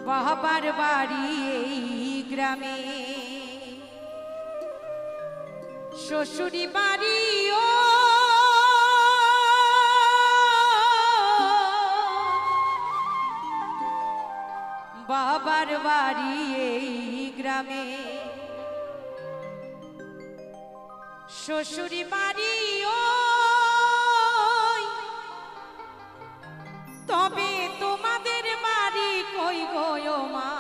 বাবার বাড়ি এই গ্রামে, শ্বশুরি বাড়ি ও বাবার বাড়ি এই গ্রামে, শ্বশুরি বাড়ি ও তবে তোমাদের বাড়ি কই গো মা,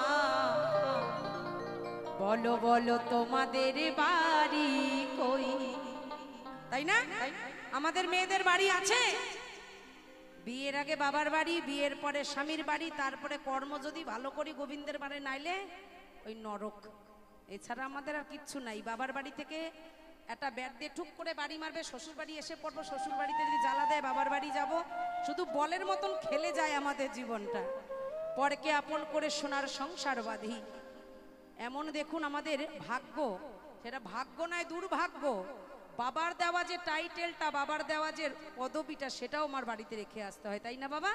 বলো বলো তোমাদের বাড়ি কই। তাই না? আমাদের মেয়েদের বাড়ি আছে, বিয়ের আগে বাবার বাড়ি, বিয়ের পরে স্বামীর বাড়ি, তারপরে কর্ম যদি ভালো করি গোবিন্দের বাড়ি, নাইলে ওই নরক। এছাড়া আমাদের আর কিচ্ছু নাই। বাবার বাড়ি থেকে একটা ব্যাট দিয়ে ঠুক করে বাড়ি মারবে, শ্বশুর বাড়ি এসে পড়বো, শ্বশুর বাড়িতে যদি জ্বালা দেয় বাবার বাড়ি যাব, শুধু বলের মতন খেলে যায় আমাদের জীবনটা। পরকে আপন করে সোনার সংসার বাঁধি, এমন দেখুন আমাদের ভাগ্য। সেটা ভাগ্য নয়, দুর্ভাগ্য। বাবার দেওয়া যে টাইটেলটা, বাবার দেওয়া যে পদবিটা, সেটাও আমার বাড়িতে রেখে আসতে হয়। তাই না বাবা?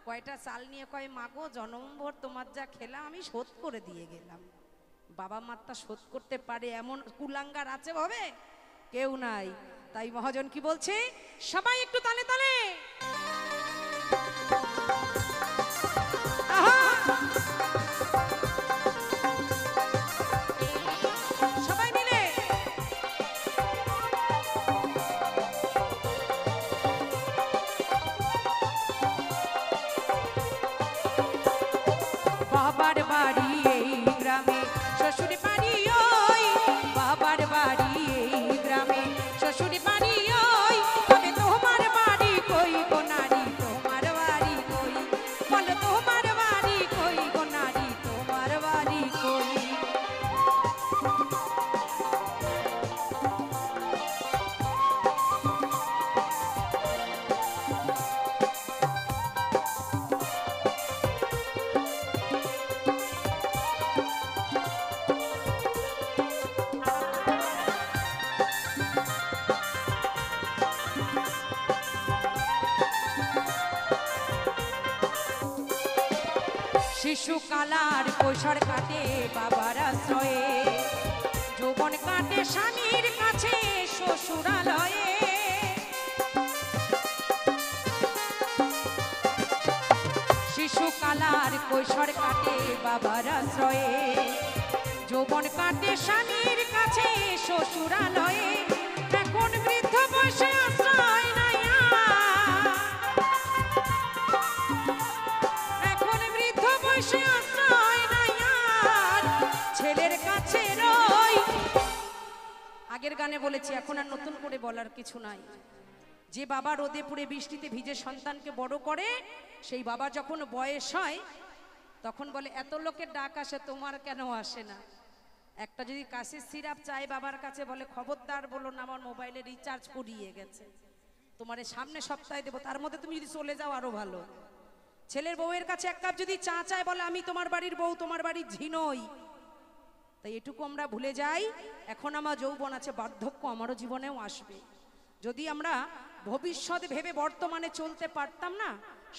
কয়টা চাল নিয়ে কয় মাগো জন্মভর তোমার যা খেলাম আমি শোধ করে দিয়ে গেলাম। বাবা মাতা শোধ করতে পারে এমন কুলাঙ্গার আছে ভাবে? কেউ নাই। তাই মহাজন কি বলছে, সবাই একটু তালে তালে সবাই মিলে বাবার বাড়ি এই গ্রামে, শ্বশুরি বাড়ি ওই বাবার বাড়ি এই গ্রামে, শ্বশুরি বাড়ি ওই তবে তোমার বাড়ি কই গো নারী, তোমার বাড়ি কই, বলো তোমার বাড়ি কই গো নারী, তোমার বাড়ি কই। শিশুকালার কৈশোর কাটে বাবার আশ্রয়ে, যৌবন কাটে স্বামীর কাছে শ্বশুরালয়ে। শিশুকালার কৈশোর কাটে বাবার আশ্রয়ে, যৌবন কাটে স্বামীর কাছে শ্বশুরালয়ে। এখন বৃদ্ধ বয়সে আশ্রয় নাই, ছেলের কাছে রই। আগের গানে বলেছি, এখন আর নতুন করে বলার কিছু নাই। যে বাবা রোদে পুড়ে বৃষ্টিতে ভিজে সন্তানকে বড় করে, সেই বাবা যখন বয়স হয় তখন বলে এত লোকের ডাক আসে তোমার কেন আসে না? একটা যদি কাশির সিরাপ চাই বাবার কাছে, বলে খবরদার বলো না আমার মোবাইলে রিচার্জ করিয়ে গেছে, তোমার সামনে সপ্তাহে দেবো, তার মধ্যে তুমি যদি চলে যাও আরো ভালো। ছেলের বউয়ের কাছে এক কাপ যদি চা চায়, বলে আমি তোমার বাড়ির বউ, তোমার বাড়ির ঝিনই। তাই এটুকু আমরা ভুলে যাই, এখন আমার যৌবন আছে, বার্ধক্য আমারও জীবনেও আসবে। যদি আমরা ভবিষ্যৎ ভেবে বর্তমানে চলতে পারতাম না,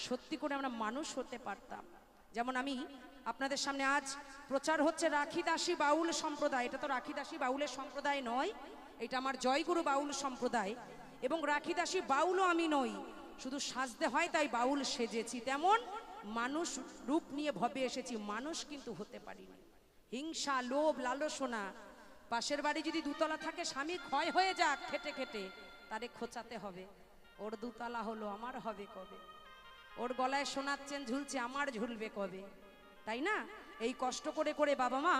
সত্যি করে আমরা মানুষ হতে পারতাম। যেমন আমি আপনাদের সামনে আজ প্রচার হচ্ছে রাখিদাসী বাউল সম্প্রদায়। এটা তো রাখিদাসী বাউলের সম্প্রদায় নয়, এটা আমার জয়গুরু বাউল সম্প্রদায়। এবং রাখিদাসী বাউলও আমি নই, শুধু সাজতে হয় তাই বাউল সেজেছি। তেমন মানুষ রূপ নিয়ে ভবে এসেছি, মানুষ কিন্তু হতে পারিনি। হিংসা, লোভ, লালসনা। পাশের বাড়ি যদি দুতলা থাকে, স্বামী ক্ষয় হয়ে যাক খেটে খেটে, তারে খোঁচাতে হবে। ওর দুতলা হলো, আমার হবে কবে? ওর গলায় সোনার চেন ঝুলছে, আমার ঝুলবে কবে? তাই না? এই কষ্ট করে করে বাবা মা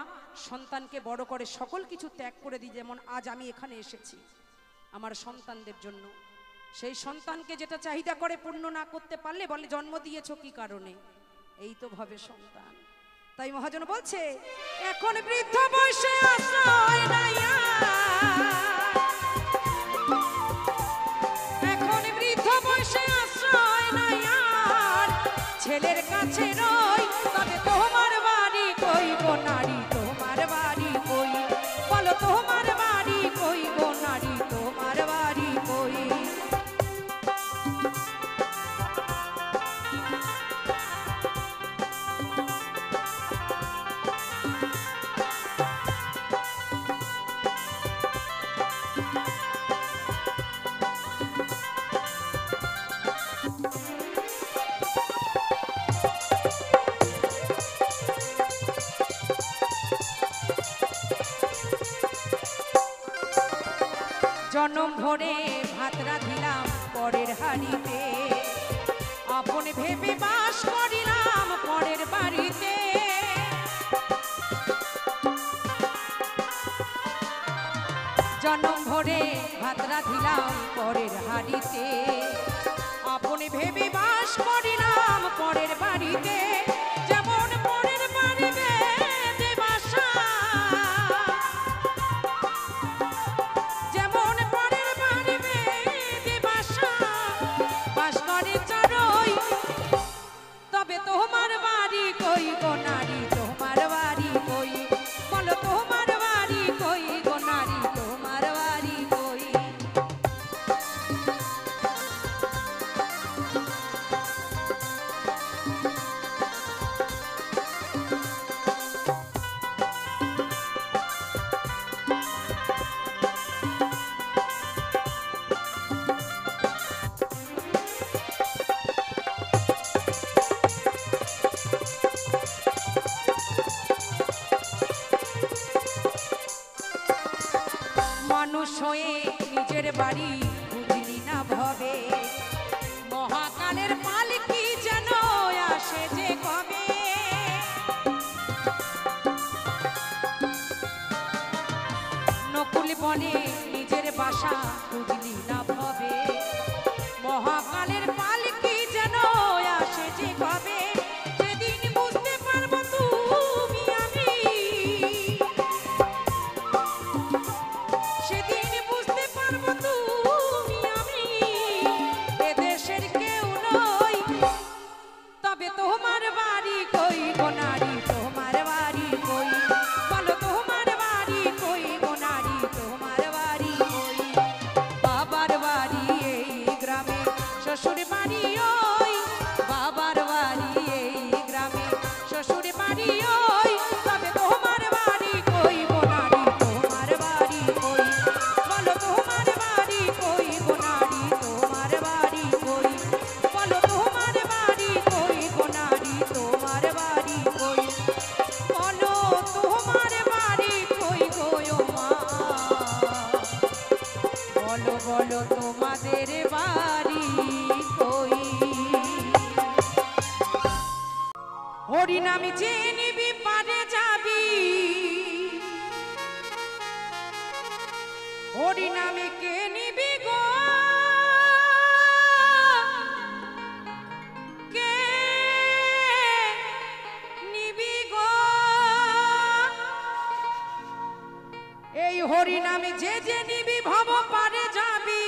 সন্তানকে বড় করে, সকল কিছু ত্যাগ করে দিই। যেমন আজ আমি এখানে এসেছি আমার সন্তানদের জন্য। সেই সন্তানকে যেটা চাহিদা করে পূর্ণ না করতে পারলে বলে জন্ম দিয়েছো কি কারণে? এই তো ভাবে সন্তান। তাই মহাজন বলছে, এখন বৃদ্ধ বয়সে আশ্রয় নাই, এখন বৃদ্ধ বয়সে আশ্রয় নাই আর, ছেলের কাছে রই তবে তোমার বাড়ি কই গো নারী, তোমার বাড়ি কই, বলো তোমার বাড়ি কই গো নারী, তোমার বাড়ি কই। জনম ভরে ভাত রাঁধিলাম পরের হাড়িতে, আপন ভেবে বাস করিলাম পরের বাড়িতে। জনম ভরে ভাত রাঁধিলাম পরের হাড়িতে, আপন ভেবে বাস করিলাম পরের বাড়িতে। যেমন পরের বাড়িতে যে বাসা, যেমন পরের বাড়িতে যে বাসা, বাস করে চড়ই, তবে তোমার বাড়ি কই গো নারী, তোমার বাড়ি কই, বলো তোমার বাড়ি কই গো নারী, তোমার বাড়ি কই। মানুষ হয়ে নিজের বাড়ি বুঝলি না ভবে, মহাকালের পালকি যেন আসে যে কবে। নকুল বনে নিজের বাসা বুঝলি না ভবে, মহাকালের পালকি যেন আসে যে কবে। সেদিন বুঝতে পারবো তুমি আমি, সেদিন বুঝতে পারবো তুমি আমি এদেশের কেউ নই, তবে তোমার বাড়ি কই গো নারী, তোমার বাড়ি কই, বলো তোমার বাড়ি কই গো নারী, তোমার বাড়ি কই। বাবার বাড়ি এই গ্রামে, শ্বশুর বাড়ি ওই, বাবার বাড়ি এই গ্রামে, শ্বশুর বাড়ি ওই, তবে তোমার বাড়ি কই গো নারী, তোমার বাড়ি কই, বলো তোমার বাড়ি কই গো নারী, তোমার বাড়ি কই, বলো তোমার বাড়ি কই গো নারী, তোমার বাড়ি কই, বলো তোমার বাড়ি কই গো ও মা, বলো বলো তোমাদের বাড়ি কই। হরি নাম যে নিবি পারে যাবি, হরি নামে কে নিবি গো, কে নিবি গো। এই হরি নামে যে যে নিবি ভব পারে যাবি,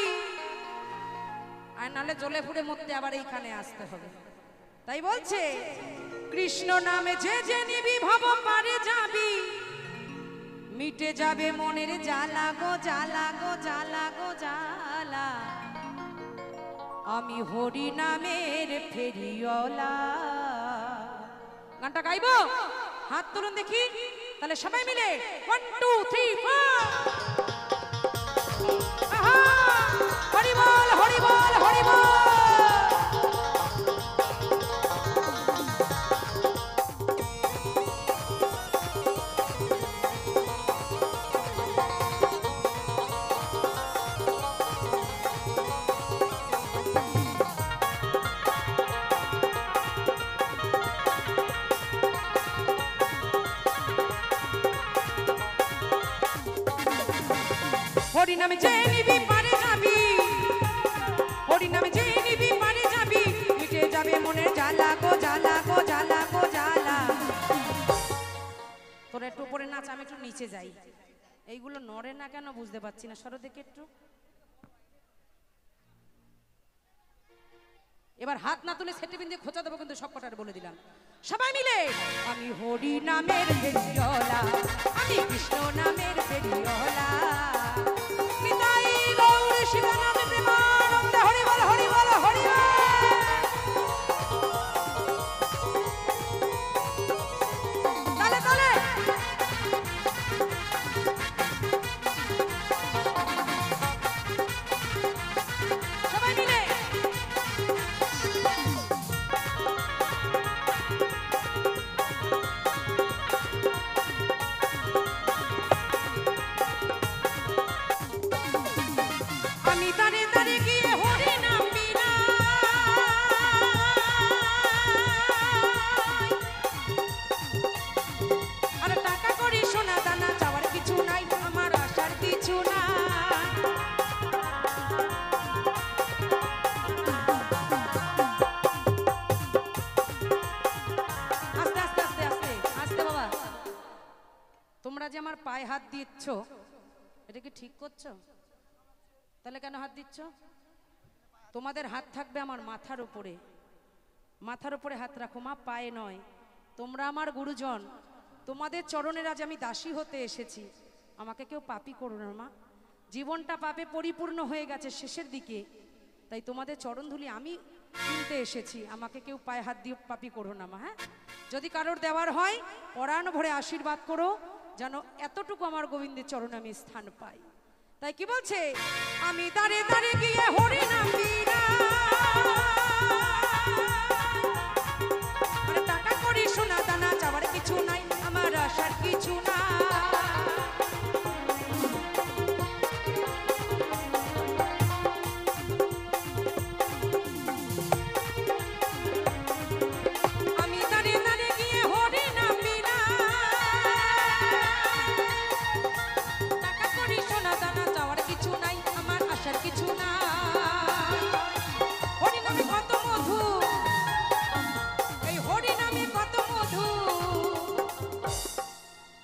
আর নালে জ্বলে পুড়ে মরতে আবার এইখানে আসতে হবে। তাই বলছে কৃষ্ণ নামে যে যে নিবি ভব পারে যাবি, মিটে যাবে মনের জ্বালা গো জ্বালা গো জ্বালা গো জ্বালা, আমি হরি নামের ফেরিওয়ালা। গানটা গাইবো? হাত তুলুন দেখি, তাহলে সবাই মিলে 1 2 3 4। আহা, হরি বল হরি বল হরি বল। হরি নামে যে নিবি পারে যাবি, হরি নামে যে নিবি পারে যাবি, মিটে যাবে মনের জ্বালা গো জ্বালা গো জ্বালা গো জ্বালা। তোরা একটু উপরে নাচ, আমি একটু নিচে যাই। এইগুলো নড়ে না কেন বুঝতে পারছি না, সরো দেখে একটু। এবার হাত না তুলে সেটে বিন্দু খোঁচা দেবো কিন্তু সব কটার বলে দিলাম। সবাই মিলে আমি হরি নামের ফেরিওয়ালা, আমি কৃষ্ণ নামের ফেরিওয়ালা, নিতাই গৌর শিবানন্দ প্রেমানন্দ, হরি বল হরি বল হরি বল। তালে তালে সবাই মিলে তোমরা যে আমার পায়ে হাত দিচ্ছ, এটা কি ঠিক করছো? তাহলে কেন হাত দিচ্ছ? তোমাদের হাত থাকবে আমার মাথার উপরে, মাথার উপরে হাত রাখো মা, পায়ে নয়। তোমরা আমার গুরুজন, তোমাদের চরণের আজ আমি দাসী হতে এসেছি। আমাকে কেউ পাপী করো না মা, জীবনটা পাপে পরিপূর্ণ হয়ে গেছে শেষের দিকে, তাই তোমাদের চরণধুলি আমি কিনতে এসেছি। আমাকে কেউ পায়ে হাত দিয়ে পাপী করো না মা। হ্যাঁ, যদি কারোর দেওয়ার হয় পরাণ ভরে আশীর্বাদ করো, যেন এতটুকু আমার গোবিন্দের চরণে আমি স্থান পাই। তাই কি বলছে, আমি দাঁড়ে দাঁড়ে গিয়ে হরি নাম টাকা করি সোনা দানা, চাওয়ার কিছু নাই আমার, আশার কিছু না।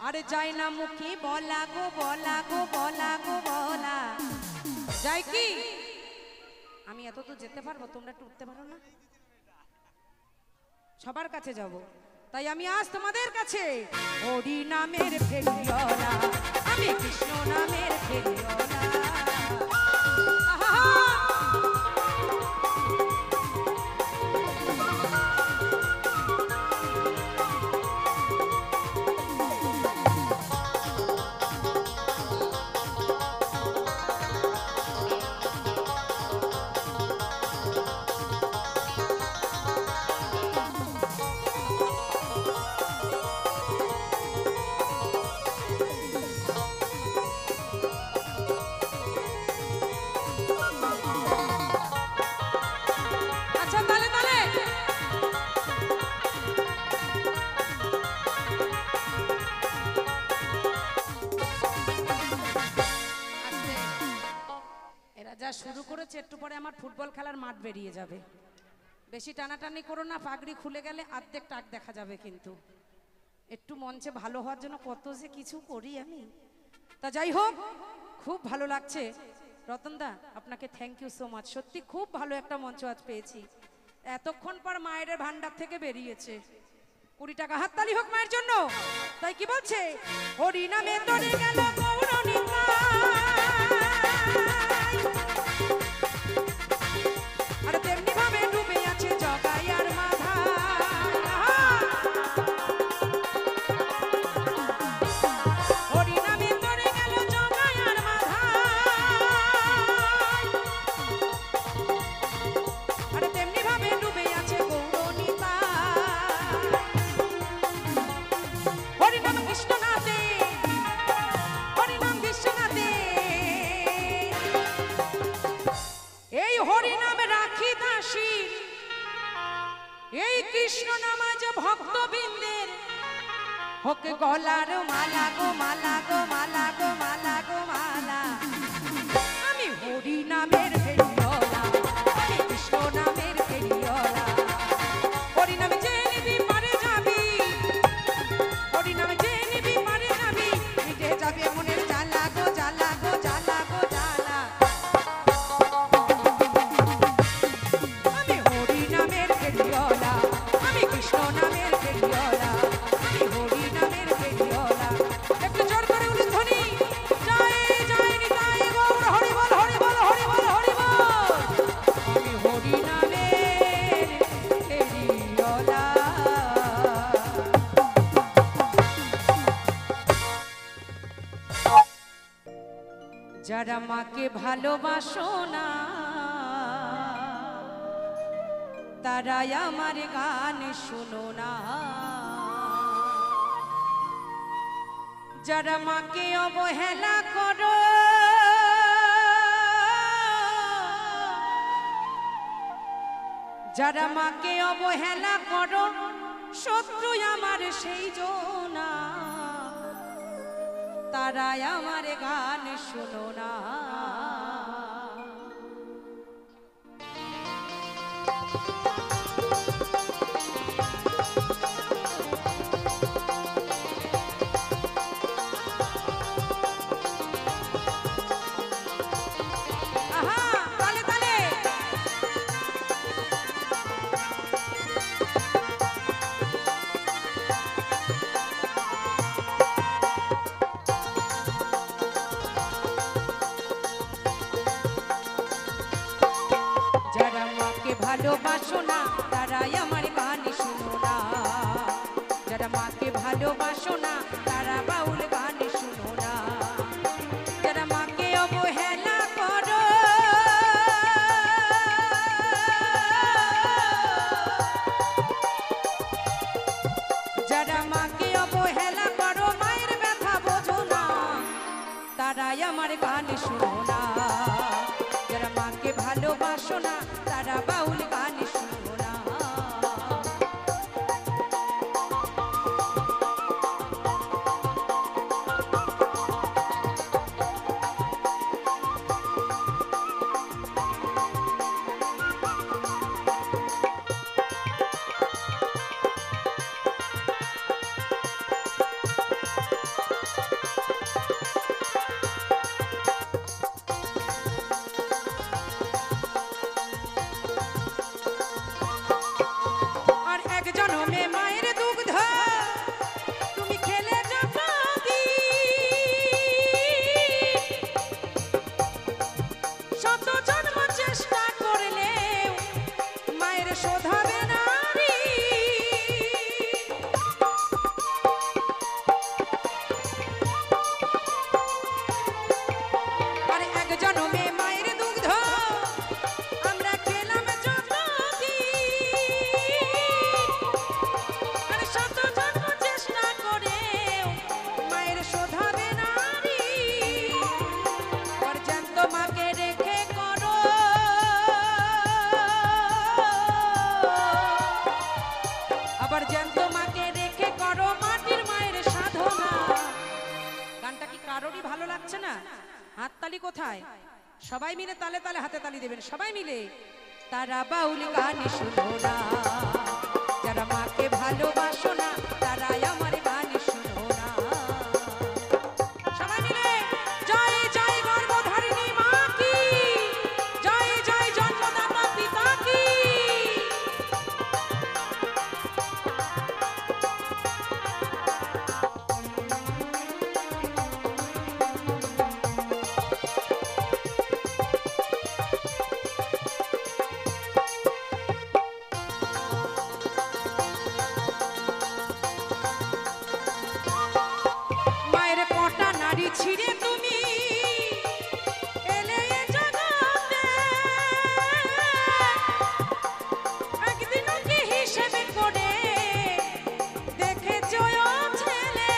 আরে যাই না মুখে বলা গো বলা গো বলা গো বলা, যাই কি আমি এত তো যেতে পারবো, তোমরা একটু উঠতে পারো না? সবার কাছে যাব, তাই আমি আজ তোমাদের কাছে হরি নামের ফেরিওয়ালা, আমি কৃষ্ণ নামের ফেরিওয়ালা। শুরু করেছে, একটু পরে আমার ফুটবল খেলার মাঠ বেরিয়ে যাবে। বেশি টানাটানি করো না, পাগড়ি খুলে গেলে অর্ধেক টাক দেখা যাবে। কিন্তু একটু মঞ্চে ভালো হওয়ার জন্য কত যে কিছু করি আমি। তা যাই হোক, খুব ভালো লাগছে রতনদা, আপনাকে থ্যাংক ইউ সো মাচ। সত্যি খুব ভালো একটা মঞ্চ আজ পেয়েছি। এতক্ষণ পর মায়ের ভান্ডার থেকে বেরিয়েছে 20 টাকা, হাততালি হোক মায়ের জন্য। তাই কি বলছে, হরি নামে তরে গেল গৌরনিকা, আর তেমনি ভাবে ডুবে আছে জগাই আর মাধা। হরি নামে তরে গেল জগাই আর মাধা, আর তেমনি ভাবে ডুবে আছে গৌরনিতা। হরি নাম কৃষ্ণ নাথে, হরি নাম বিশ্বনাথে, এই হরি নামে রাখি দাসী, এই কৃষ্ণ নাম আজ ভক্তবৃন্দের হোক গলার মালা গো মালা গো মালা গো মালা গো মালা। আমি হরি নামের ফেরিওয়ালা, আমি কৃষ্ণ নামের ফেরিওয়ালা। হরি নামে যে নিবি পারে যাবি, হরি নামে যে নিবি পারে যাবি, মিটে যাবে মনের জ্বালা গো জ্বালা গো জ্বালা গো জ্বালা। আমি হরি নামের ফেরিওয়ালা, আমি কৃষ্ণ নামের ফেরিওয়ালা, আমি হরি নামের ফেরিওয়ালা। একটু জোর করে উলুধ্বনি, জয় জয় নিতাই গৌর, হরি বল হরি বল হরি বল হরি বল। আমি হরি নামের ফেরিওয়ালা। যারা মাকে ভালোবাসো না তারাই আমার গান শোনো না, যারা মাকে অবহেলা করো, যারা মাকে অবহেলা করো, শত্রু আমার সেই জনা, তারাই আমার গান শোনো না। ভালোবাসো না তারাই আমার গান শুনো না, যারা মাকে ভালোবাসো না তারা বাউল গান শুনো না, যারা মাকে অবহেলা করো, যারা মাকে অবহেলা করো মায়ের ব্যথা বোঝো না তারাই আমার গান শুনো না, যারা মাকে ভালোবাসো না তারা বাউল গান শুনো না। আবার জ্যান্ত মাকে রেখে করো মাটির মায়ের সাধনা। গানটা কি কারোরই ভালো লাগছে না? হাততালি কোথায়? সবাই মিলে তালে তালে হাতে তালি দেবেন সবাই মিলে। তারা বাউল গান শুনো না, যারা মাকে ভালোবাসো না তারাই আমার গান শুনো না। সবাই মিলে জয় জয় গর্ভধারিণী মা কি, জয় জয় জন্মদাতা পিতা কি। ছিড়ে তুমি এলে এ জগতে, একদিন কি হিসেবে করে দেখেছো ও ছেলে।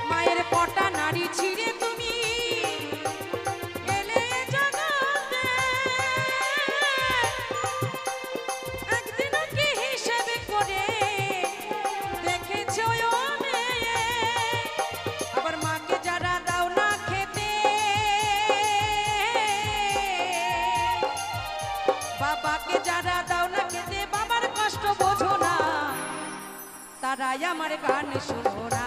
মায়ের কটা নারী ছিড়ে তুমি এলে এ জগতে, আবার মাকে যারা দাও না খেতে, বাবাকে যারা দাও না খেতে, বাবার কষ্ট বোঝো না তারাই আমার গান শুনো না,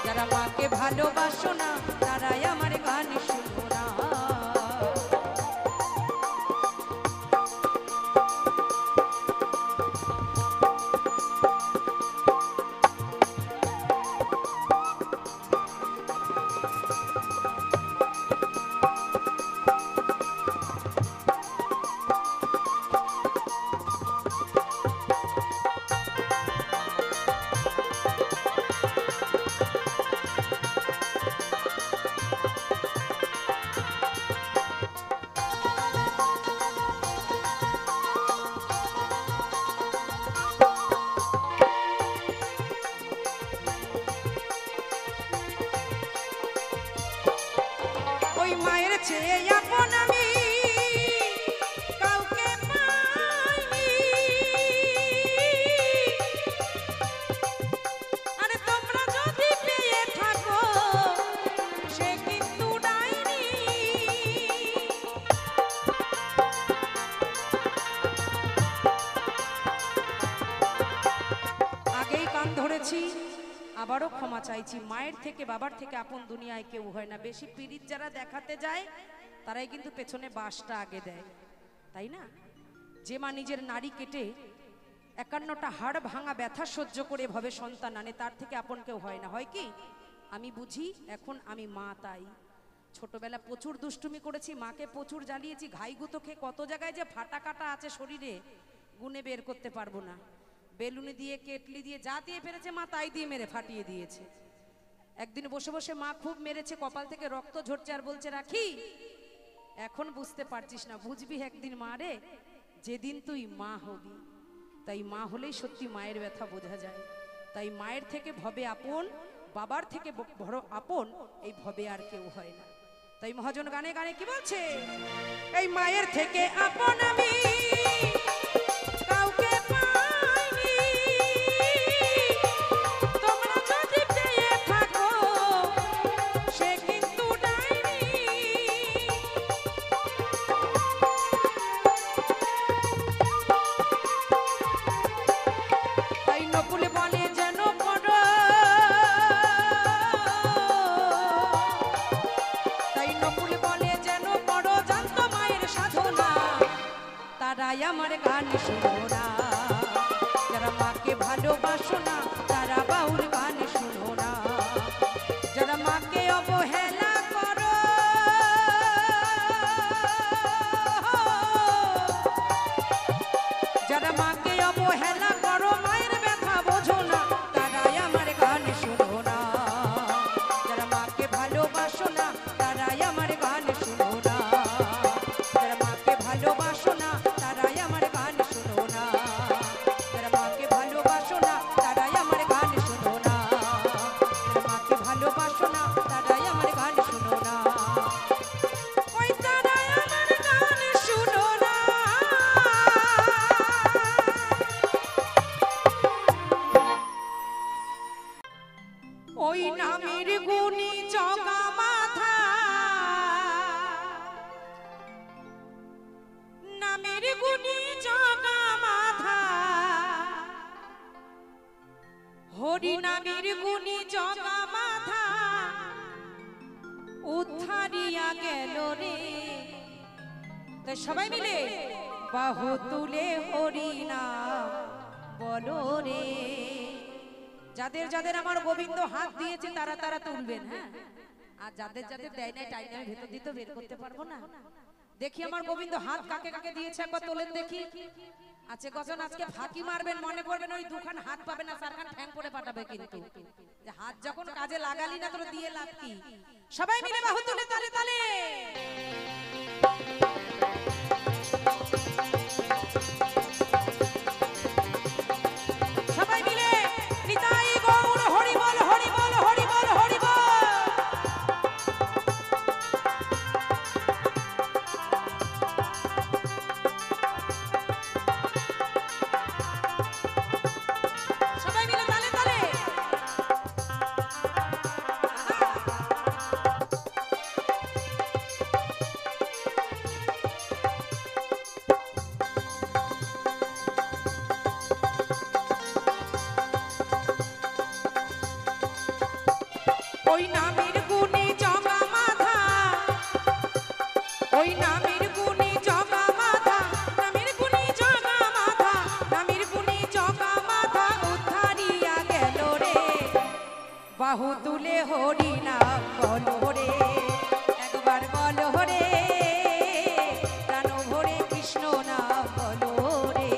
যারা মাকে ভালোবাসো না তারাই আমার গান শুনো না। ওই মায়ের চেয়ে আপন আমি কাউকে পাইনি, আরে তোমরা যদি পেয়ে থাকো সে কিন্তু ডাইনি। আগেই কান ধরেছি আবারও ক্ষমা চাইছি। মায়ের থেকে বাবার থেকে আপন দুনিয়ায় কেউ হয় না। বেশি পীড়িত যারা দেখাতে যায় তারাই কিন্তু পেছনে বাঁশটা আগে দেয়, তাই না? যে মা নিজের নাড়ি কেটে 51টা হাড় ভাঙা ব্যথা সহ্য করে ভাবে সন্তান আনে, তার থেকে আপন কেউ হয় না। হয় কি? আমি বুঝি এখন আমি মা, তাই ছোটবেলা প্রচুর দুষ্টুমি করেছি, মাকে প্রচুর জ্বালিয়েছি, ঘাইগুতো খেয়ে কত জায়গায় যে ফাটা কাটা আছে শরীরে গুনে বের করতে পারবো না। বেলুনি দিয়ে, কেটলি দিয়ে, যা দিয়ে পেরেছে মা তাই দিয়ে মেরে ফাটিয়ে দিয়েছে। একদিন বসে বসে মা খুব মেরেছে, কপাল থেকে রক্ত ঝরছে, আর বলছে রাখি এখন বুঝতে পারছিস না, বুঝবি একদিন মা রে, যেদিন তুই মা হবি। তাই মা হলেই সত্যি মায়ের ব্যথা বোঝা যায়। তাই মায়ের থেকে ভবে আপন, বাবার থেকে বড় আপন এই ভবে আর কেউ হয় না। তাই মহাজন গানে গানে কি বলছে, এই মায়ের থেকে আপন আমি কাউকে পাইনি, তোমরা যদি পেয়ে থাকো সে কিন্তু ডাইনি। তাই নকুল বলে যেন বড়, তাই নকুল বলে যেন বড় জানতো মায়ের সাধনা, তারাই আমার গান শুনো না। যারা মাকে ভালোবাসো না তারা বাউল গান শুনো না। যারা মাকে অবহেলা করো, যারা মাকে অবহেলা করো, মায়ের ব্যথা বোঝো না, তারাই আমার গান শুনো না। যারা মাকে ভালোবাসো না তারাই আমার গান শুনো না। যারা মাকে ভালোবাসো না তারাই আমার গান শুনো না। যারা মাকে ভালোবাসো না তারাই আমার গান শুনো না। যারা মাকে ভালোবাসো না তারাই আমার গান শুনো না। ওই তারাই আমার গান শুনো না। ওই নামের গুণী জগা মাথা, নামের গুণী জগা মাথা, হরি নামের গুণী জগা মাথা, উদ্ধারিয়া গেল রে। তাই সবাই মিলে বাহু তুলে হরি নাম বলো রে। যাদের যাদের আমার গোবিন্দ হাত দিয়েছে তারা তারা তুলবেন, হ্যাঁ। আর যাদের যাদের দেয় নাই টাইম আমি ভেতর দিতে বের করতে পারবো না। দেখি আমার গোবিন্দ হাত কাকে কাকে দিয়েছে একবার তোলেন দেখি। আছে কজন আজকে ফাঁকি মারবেন, মনে করবেন ওই দুখান হাত পাবে না, চারখান ঠ্যাং করে পাঠাবে। কিন্তু যে হাত যখন কাজে লাগালি না তোর দিয়ে লাভ কি। সবাই মিলে বাহু তুলে তালে তালে। সবাই মিলে নিতাই গৌর হরি বল, হরি বল, হরি বল, হরি বল। সবাই মিলে তালে তালে। ওই নামের গুণে জগা মাথা, ওই নামের গুণে জগা মাথা, নামের গুণে জগা মাথা, নামের গুণে জগা মাথা, উদ্ধারিয়া গেল রে। বাহু তুলে হরি নাম বলো রে, একবার বলো রে, প্রাণ ভরে কৃষ্ণ নাম বলো রে।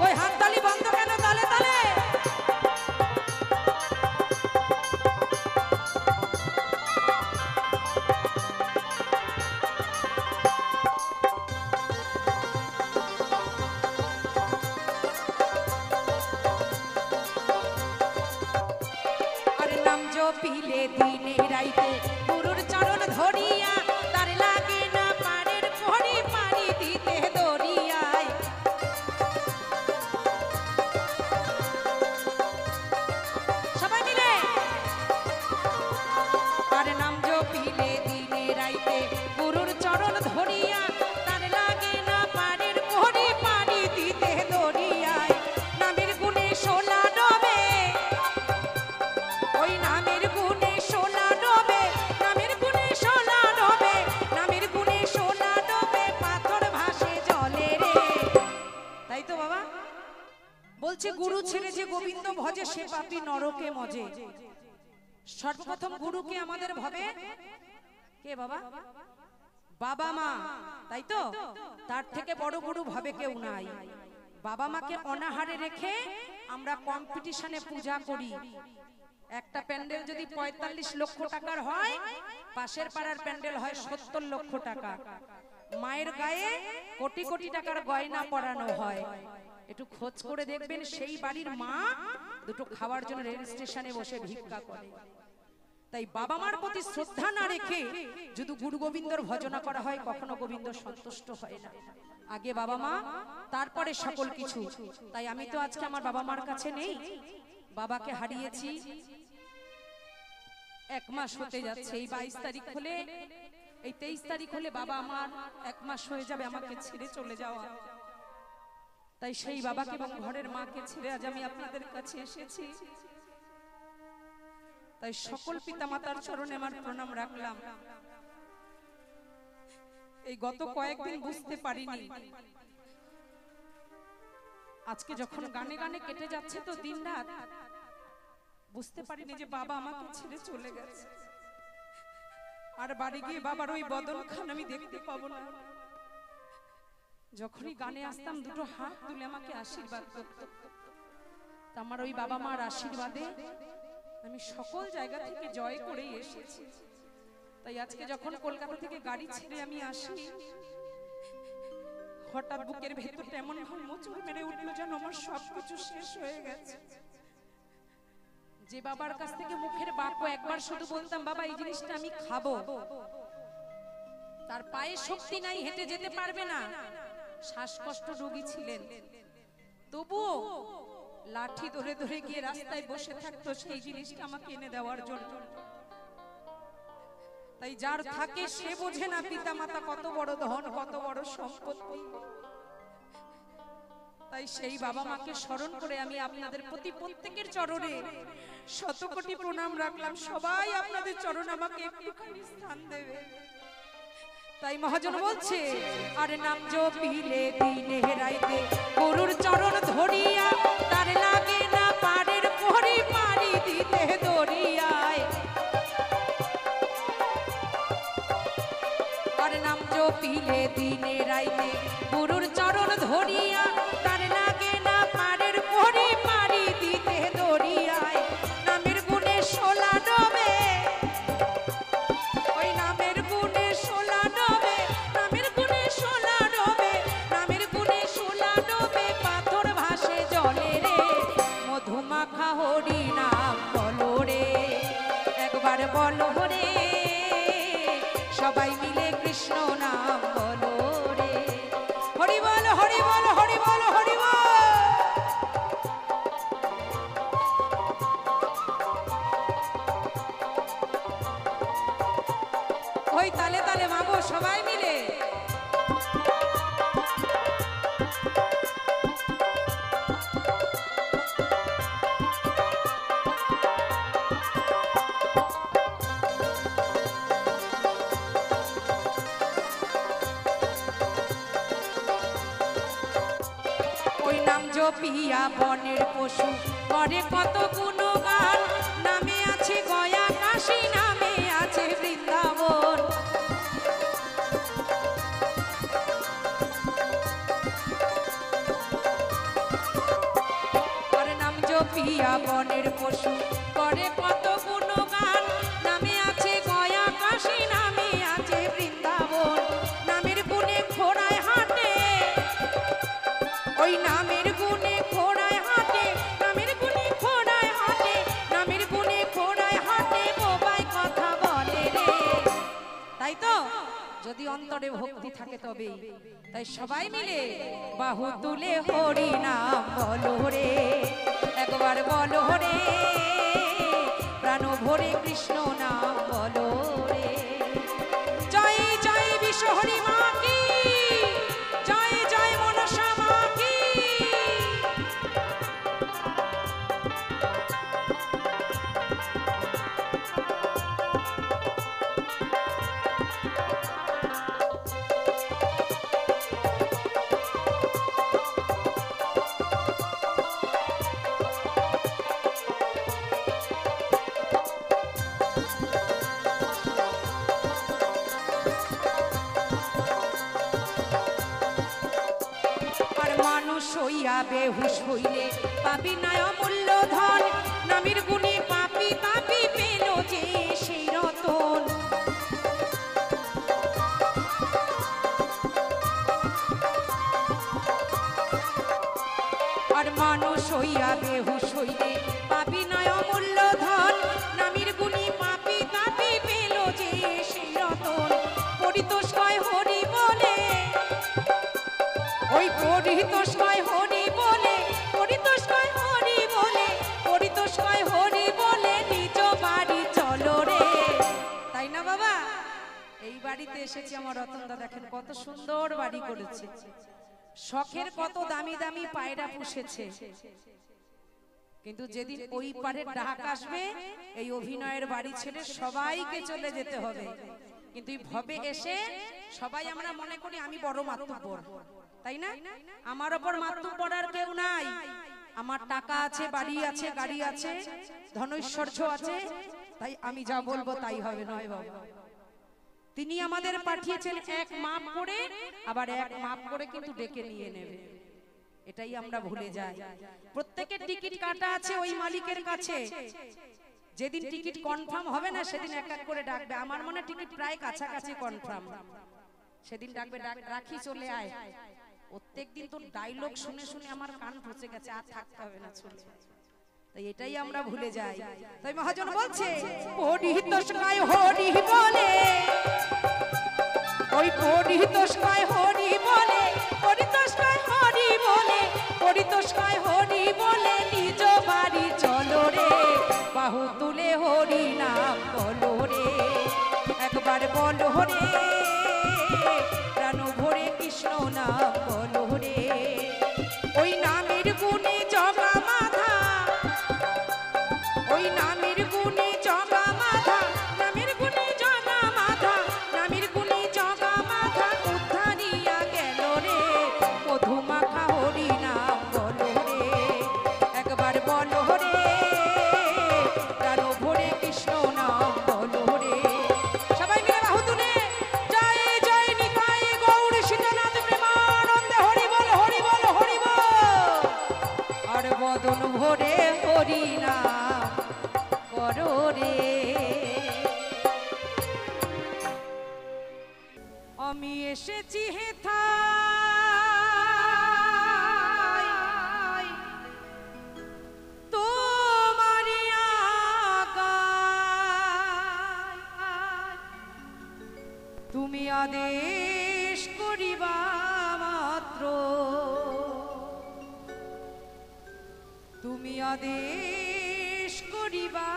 ওই হাততালি বন্ধ কেন, তালে তালে। আরে নাম জপিলে দিনে রাইতে গুরুর চরণ ধরিয়া, তার লাগে না পারের ঘড়ি পানি দিতে দরিয়ায়। সবাই মিলে আর নাম জপিলে দিনে রাইতে গুরুর চরণ ধরিয়া, তার লাগে না পারের ঘড়ি পানি দিতে দরিয়ায়। নামের গুণে সোনা ডবে, ওই নাম গুরু ছেড়ে যে গোবিন্দ ভজে সে পাপী নরকে মজে। সর্বপ্রথম গুরুকে আমাদের ভাবে কে বাবা? বাবা মা, তাই তো? তার থেকে বড় গুরু ভাবে কেউ নাই। বাবা মাকে অনাহারে রেখে আমরা কম্পিটিশনে পূজা করি। একটা প্যান্ডেল যদি ৪৫ লক্ষ টাকার হয়, পাশের পাড়ার প্যান্ডেল হয় ৭০ লক্ষ টাকা। মায়ের গায়ে কোটি কোটি টাকার গয়না পরানো হয়। একটু খোঁজ করে দেখবেন সেই বাড়ির মা দুটো খাওয়ার জন্য রেল স্টেশনে বসে ভিক্ষা করে। তাই বাবা মার প্রতি শ্রদ্ধা না রেখে যদি গুরু গোবিন্দর ভজনা করা হয়, কখনো গোবিন্দ সন্তুষ্ট হয় না। আগে বাবা মা, তারপরে সকল কিছু। তাই আমি তো আজকে আমার বাবা মার কাছে নেই, বাবাকে হারিয়েছি। 1 মাস হতে যাচ্ছে। এই 22 তারিখ হলে, এই 23 তারিখ হলে বাবা আমার 1 মাস হয়ে যাবে আমাকে ছেড়ে চলে যাওয়া। তাই সেই বাবাকে এবং ঘরের মাকে ছেড়ে আজ আমি আপনাদের কাছে এসেছি। তাই সকল পিতামাতার চরণে আমার প্রণাম রাখলাম। এই গত কয়েকদিন বুঝতে পারিনি, আজকে যখন গানে গানে কেটে যাচ্ছে তো দিন রাত, বুঝতে পারিনি যে বাবা আমাকে ছেড়ে চলে গেছে। আর বাড়ি গিয়ে বাবার ওই বদন খান আমি দেখতে পাবো না। যখনই গানে আসতাম দুটো হাত তুলে আমাকে আশীর্বাদ করত। আমার ওই বাবা মার আশীর্বাদে আমি সকল জায়গা থেকে জয় করেই এসেছি। তাই আজকে যখন কলকাতা থেকে গাড়ি ছেড়ে আমি আসি, হঠাৎ বুকের ভেতরটা এমন ভাবে মোচড় মেরে উঠলো যেন আমার সবকিছু শেষ হয়ে গেছে। যে বাবার কাছ থেকে মুখের বাক্য একবার শুধু বলতাম, বাবা এই জিনিসটা আমি খাবো, তার পায়ে শক্তি নাই, হেঁটে যেতে পারবে না, শ্বাসকষ্ট রোগী ছিলেন, তবুও লাঠি ধরে ধরে গিয়ে রাস্তায় বসে থাকতো সেই জিনিসটা আমাকে এনে দেওয়ার জন্য। তাই যার থাকে সে বোঝে না পিতা মাতা কত বড় ধন, কত বড় সম্পত্তি। তাই সেই বাবা মাকে স্মরণ করে আমি আপনাদের প্রতি প্রত্যেকের চরণে শত কোটি প্রণাম রাখলাম। সবাই আপনাদের চরণ আমাকে একটুখানি স্থান দেবে। তাই মহাজন বলছে, আরে নাম জপিলে দিনে রাইতে গুরুর চরণ ধরিয়া, তার লাগে না পাড়ের পরি পাড়ি দিতে দরিয়ায়। আর নাম জপিলে দিনে রাইতে গুরুর চরণ ধরিয়া, তার লাগে না পাড়ের পরি পাড়ি দিতে দরিয়ায়। নামের গুণে 16 ডোবে, ওই নামের গুণে 16 ডোবে, নামের গুণে 16 ডোবে, নামের গুণে 16 ডোবে, পাথর ভাসে জলে রে। মধুমাখা হরি নাম বলো রে, একবার বলো রে, সবাই মিলে কৃষ্ণ নাম বলো রে। হরি বল হরি বল হরি বল হরি বল। ওই তালে তালে মাগো সবাই মিলে। ওই নাম জপিয়া বনের পশু করে কত গুণগান, নামে আছে গয়া কাশী, নামে আছে বৃন্দাবন। আর নাম জপিয়া বনের পশু করে কত গুণগান, নামে আছে গয়া কাশী, নামে আছে বৃন্দাবন। নামের গুণে ঘোড়ায় হাঁটে, ওই নামের গুণে ঘোড়ায় হাঁটে, নামের গুণে ঘোড়ায় হাঁটে, নামের গুণে ঘোড়ায় হাঁটে, বোবাই কথা বলে রে। তাই তো, যদি অন্তরে ভক্তি থাকে তবে। তাই সবাই মিলে বাহু তুলে হরি নাম বলো রে, একবার বলো রে, প্রাণ ভরে কৃষ্ণ নাম বলো রে। জয় জয় বিশ্ব হরি মা কি, জয় জয় মনসা মা কি। মানুষ হইয়া বেহুশ হইলে পাবি না অমূল্য ধন, নামের গুণে পাপি পাপি পেল যে সেই রতন। আর মানুষ হইয়া বেহুশ হইলে পাবি না অমূল্য ধন, নামের গুণে পাপি পাপি পেল যে সেই রতন। পরিতোষময় হরি বলে, ওই পরিতোষময় হরি বলে, পরিতোষময় হরি বলে, পরিতোষময় হরি বলে নিজ বাড়ি চলো রে। তাই না বাবা? এই বাড়িতে এসেছি আমার রতনদা, দেখেন কত সুন্দর বাড়ি করেছে, শখের কত দামি দামি পায়রা পুষেছে। কিন্তু যেদিন ওই পারের ডাক আসবে এই অভিনয়ের বাড়ি ছেড়ে সবাইকে চলে যেতে হবে। কিন্তু ভবে এসে সবাই আমরা মনে করি আমি বড় মাতব্বর, তাই না? আমার ওপর মাতব্বর আর কেউ নাই। আমার টাকা আছে, বাড়ি আছে, গাড়ি আছে, ধনৈশ্বর্য আছে, তাই আমি যা বলবো তাই হবে, নয় বাবা। তিনি আমাদের পাঠিয়েছেন এক মাপ করে, আবার এক মাপ করে কিন্তু ডেকে নিয়ে নেবে, এটাই আমরা ভুলে যাই। প্রত্যেকের টিকিট কাটা আছে ওই মালিকের কাছে, যেদিন টিকিট কনফার্ম হবে না সেদিন এক এক করে ডাকবে। আমার মনে টিকিট প্রায় কাছাকাছি কনফার্ম, সেদিন ডাকবে, রাখি চলে আয়। প্রত্যেকদিন তো ডায়লগ শুনে শুনে আমার কান পচে গেছে, আর থাকতে হবে না, চলে। তাই এটাই আমরা ভুলে যাই। তাই মহাজন বলছে পরিতোষময় হরি বলে, ওই পরিতোষময় হরি বলে, পরিতোষময় হরি বলে, পরিতোষময় হরি বলে নিজ বাড়ি চলো রে। বাহু তুলে হরি নাম বলো রে, একবার বলো রে, প্রাণ ভরে কৃষ্ণ নাম বলো রে। ওই নামের গুণে জগা মাধা, ওই নামের গুণে জগা মাধা, নামের গুণে জগা মাধা, নামের গুণে জগা মাধা উদ্ধারিয়া গেল রে। মধু মাখা হরি নাম বলো রে, একবার বলো রে, প্রাণ ভরে কৃষ্ণ নাম বলো রে। সবাই মিলে বাহু তুলে জয় জয় নিতাই গৌর সীতানাথ প্রেমানন্দে হরি বল, হরি বল, হরি বল। আর বদন ভরে হরি নাম করো রে। আমি এসেছি হেথায় তোমারি আগায়, তুমি আদেশ করিবা মাত্র, তুমি আদেশ করিবা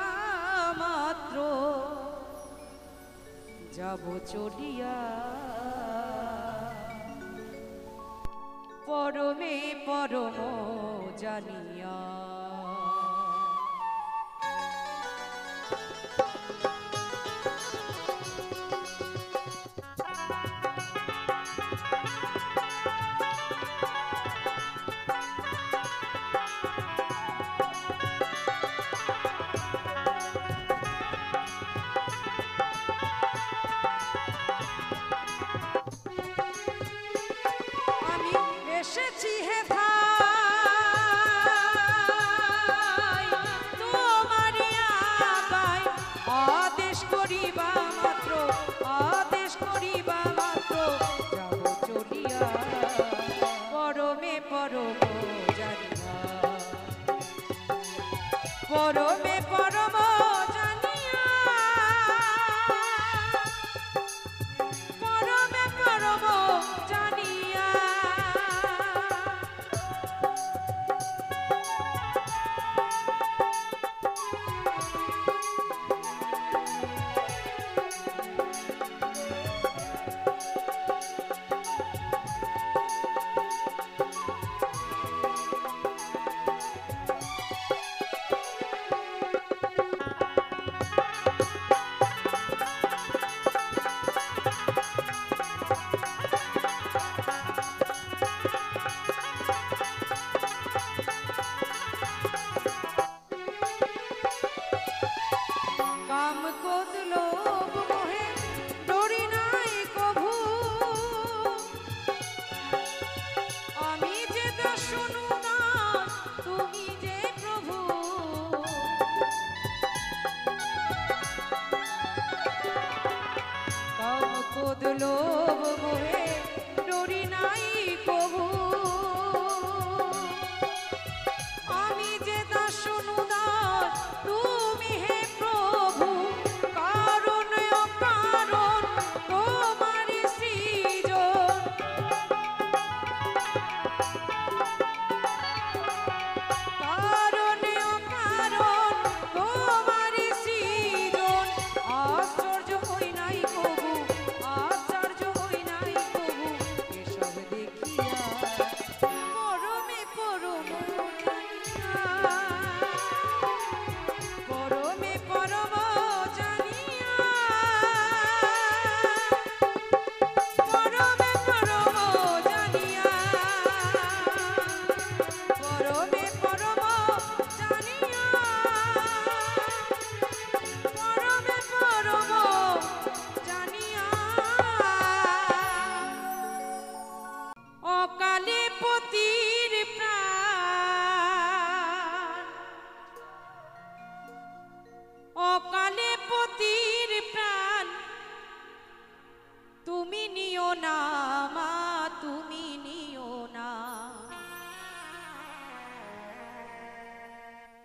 মাত্র, যাব চলিয়া পরমে পরম জানিয়া। আমি এসেছি হেথায় তোমারি আগায়, আদেশ করিবা মাত্র, আদেশ করিবা মাত্র, যাব চলিয়া পরমে পরম জানিয়া, পরমে পরম জানিয়া, পরমে পরম জানিয়া।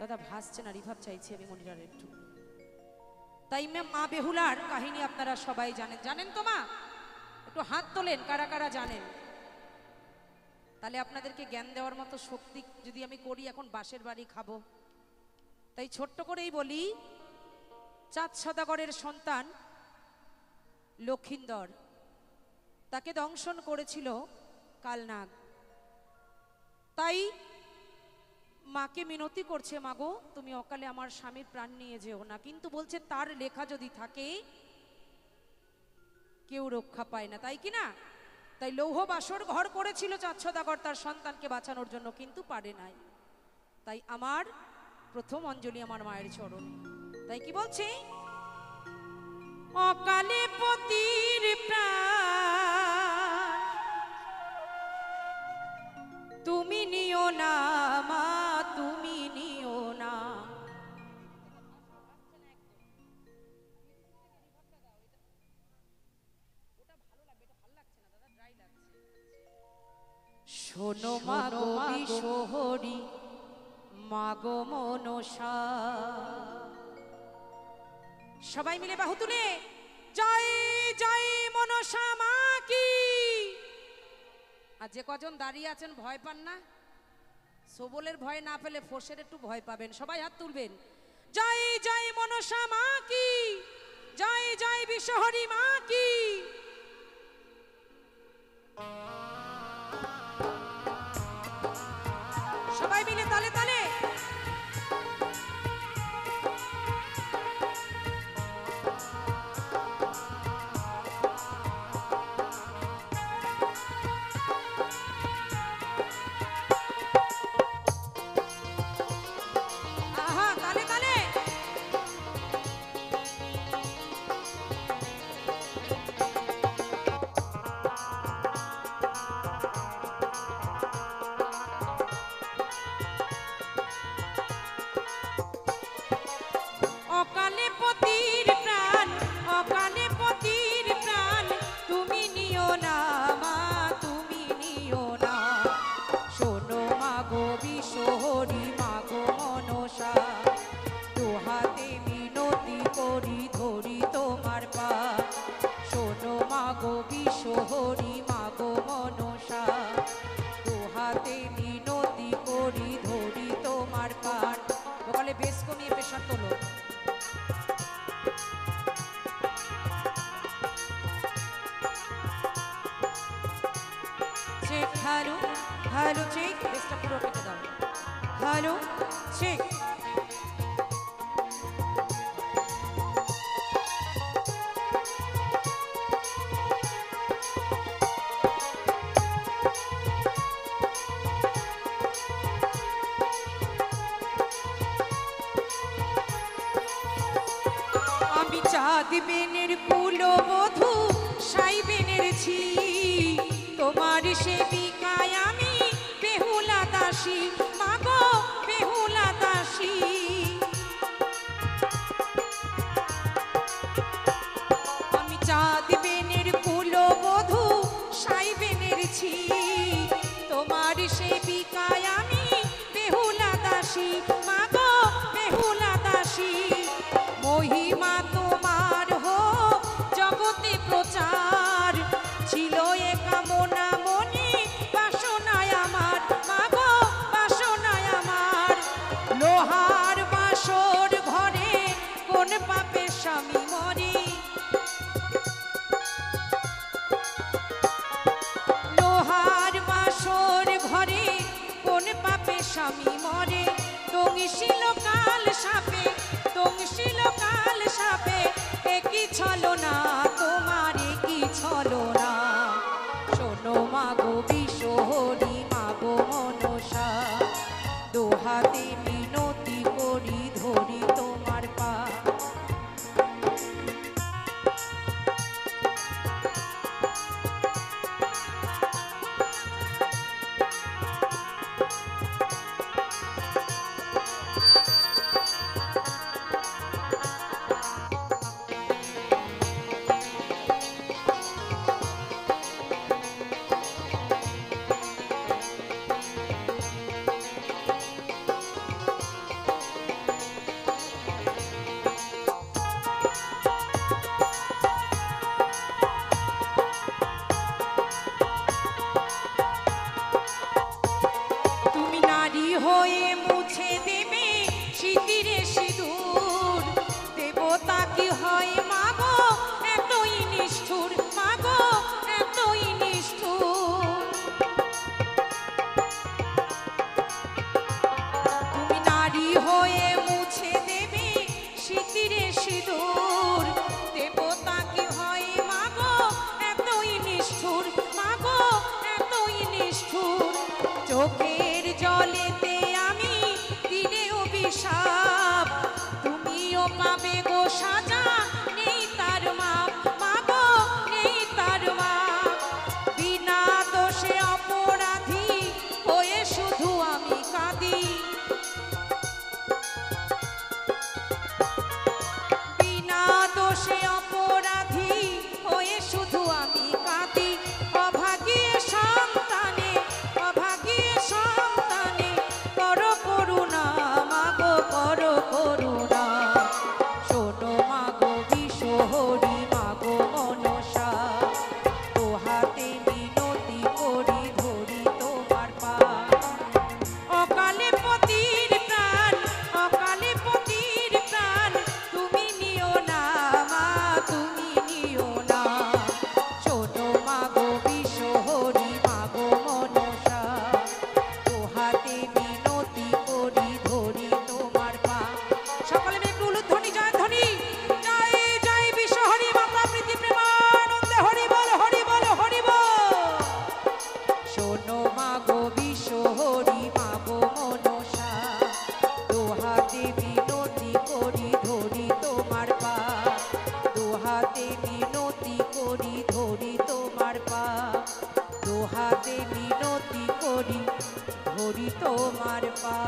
দাদা ভাসছে না, রিভাব চাইছি আমি মনিটার একটু। তাই মা বেহুলার কাহিনী আপনারা সবাই জানেন, জানেন তো মা? একটু হাত তোলেন কারা কারা জানেন, তাহলে আপনাদেরকে জ্ঞান দেওয়ার মতো শক্তি যদি আমি করি এখন বাঁশের বাড়ি খাবো। তাই ছোট্ট করেই বলি, চাঁদ সদাগরের সন্তান লক্ষিন্দর, তাকে দংশন করেছিল কালনাগ। তাই মাকে মিনতি করছে, মাগো তুমি অকালে আমার স্বামীর প্রাণ নিয়ে যেও না, কিন্তু বলছে তার লেখা যদি থাকে কেউ রক্ষা পায় না, তাই কি না? তাই লৌহ বাসর ঘর করেছিল চাঁদ সদাগর তার সন্তানকে বাঁচানোর জন্য, কিন্তু পারে নাই। তাই আমার প্রথম অঞ্জলি আমার মায়ের চরণ। তাই কি বলছে, অকালে পতির প্রাণ তুমি নিও না মা, তুমি নিও না। শোনো মাগো বিশহরি মাগো মনসা। সবাই মিলে বাহু তুলে জয় জয় মনসা মা কি। আর যে কজন দাঁড়িয়ে আছেন ভয় পান না, সবলের ভয় না পেলে ফোর্সের একটু ভয় পাবেন, সবাই হাত তুলবেন। জয় জয় মনসা মা কি, জয় জয় বিশহরি মা কি। সবাই মিলে তালে তালে। আহা তালে তালে। অকালে পতির প্রাণ, অকালে পতির প্রাণ তুমি নিও না মা, তুমি নিও না। শোনো মাগো বিশহরি মাগো মনসা, দুহাতে মিনতি করি ধরি তোমার পা। শোনো মাগো বিশহরি মাগো মনসা, দুহাতে মিনতি করি ধরি তোমার পান। বলে বেশ কমিয়ে প্রেশার তোলো। চেক হ্যালো হ্যালো চেক, বেশটা পুরো কেটে দাও। Hello check. আমি চাঁদ বেনের কুলবধূ সাই বেনের ছি, তোমার সেবিকায় আমি বেহুলা দাসী মাগো বেহুলা দাসী। আমি চাঁদ বেনের কুলবধূ সাই বেনের ছি, তোমার সেবিকায় আমি বেহুলা দাসী মাগো বেহুলা দাসী। মহিমা তোমার হোক জগতে প্রচার, ছিল এ কামনা মনে বাসনায় আমার মাগো বাসনায় আমার। লোহার বাসর ঘরে কোন পাপে স্বামী মরে, লোহার বাসর ঘরে কোন পাপে স্বামী মরে। দংশিল কাল সাপে, দংশিল কাল সাপে, একই ছলো না তোমার একই ছলো না। শোনো মাগো বিশহরি মাগো মনসা, দোহাতে মিনতি করি ধরি তোমার পা। হয়ে মুছে দেবে স্মৃতিরে সিঁদুর, দেবতা কি হয় মাগো এতই নিষ্ঠুর, মাগো এতই নিষ্ঠুর। তুমি নারী হয়ে মুছে দেবে স্মৃতিরে সিঁদুর, দেবতা কি হয় মাগো এতই নিষ্ঠুর, মাগো এতই নিষ্ঠুর। চোখের জলেতে আমি দিলে অভিশাপ, তুমিও পাবে গো সাজা, নেই তার মাপ, মাগো নেই তার মাপ। বিনা দোষে অপরাধী হয়ে শুধু আমি কাঁদি, বিনা দোষে অপরাধী হয়ে শুধু আমি কাঁদি। অভাগী সন্তানে, অভাগী সন্তানে করো করুণা, মাগো করো করুণা। শোনো মাগো বিশহরি, মাগো মনসা, দোহাতে মিনতি করি ধরি তোমার পা। অকালে পতির প্রাণ, অকালে পতির প্রাণ, তুমি নিও না মা, তুমি নিও না। শোনো মাগো বিশহরি, মাগো মনসা, দোহাতে মিনতি করি ধরি তোমার পা। সকলে মিলে একটু উলুধ্বনি জয়ধ্বনি, জয় জয় বিশহরি মাতা প্রীতি প্রেমানন্দে হরি বল, হরি বল, হরি বল। শোনো মাগো বিশহরি, মাগো মনসা, দোহাতে মিনতি করি ধরি তোমার পা, দোহাতে মিনতি করি ধরি তোমার পা, দোহাতে মিনতি করি ধরি তোমার পা।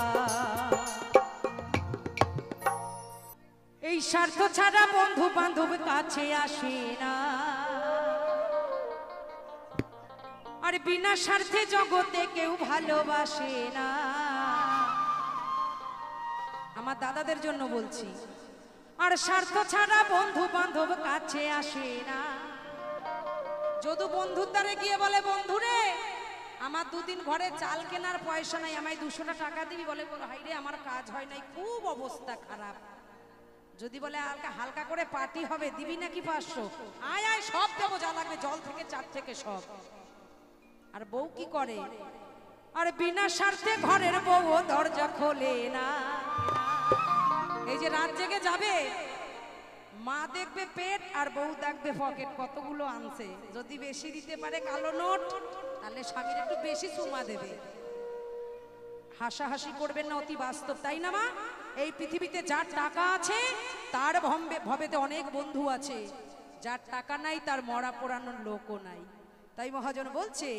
এই স্বার্থ ছাড়া বন্ধু বান্ধব কাছে আসে না, আর বিনা স্বার্থে জগতে কেউ ভালোবাসে না। আমার দাদাদের জন্য বলছি। আর স্বার্থ ছাড়া বন্ধু বান্ধব কাছে আসে না। যদি বন্ধুর দ্বারে গিয়ে বলে বন্ধুরে আমার দুদিন ঘরে চাল কেনার পয়সা নাই, আমায় 200 টাকা দিবি, বলে হাই রে আমার কাজ হয় নাই, খুব অবস্থা খারাপ। যদি বলে হালকা হালকা করে পার্টি হবে, দিবি নাকি 500? আয় আয় সব দেবো, যা লাগবে জল থেকে চার থেকে সব। আর বউ কি করে? আর বিনা স্বার্থে ঘরের বউ দরজা খোলে না। এই যে রাত জেগে যাবে, মা দেখবে পেট আর বউ দেখবে পকেট কতগুলো আনছে। যদি বেশি দিতে পারে কালো নোট, তাহলে স্বামীর একটু বেশি চুমা দেবে। হাসাহাসি করবেন না, অতি বাস্তব, তাই না মা? এই পৃথিবীতে যার টাকা আছে তার ভবেতে অনেক বন্ধু আছে, যার টাকা নাই তার মরা পোড়ানোর লোকও নাই। তাই মহাজন বলছে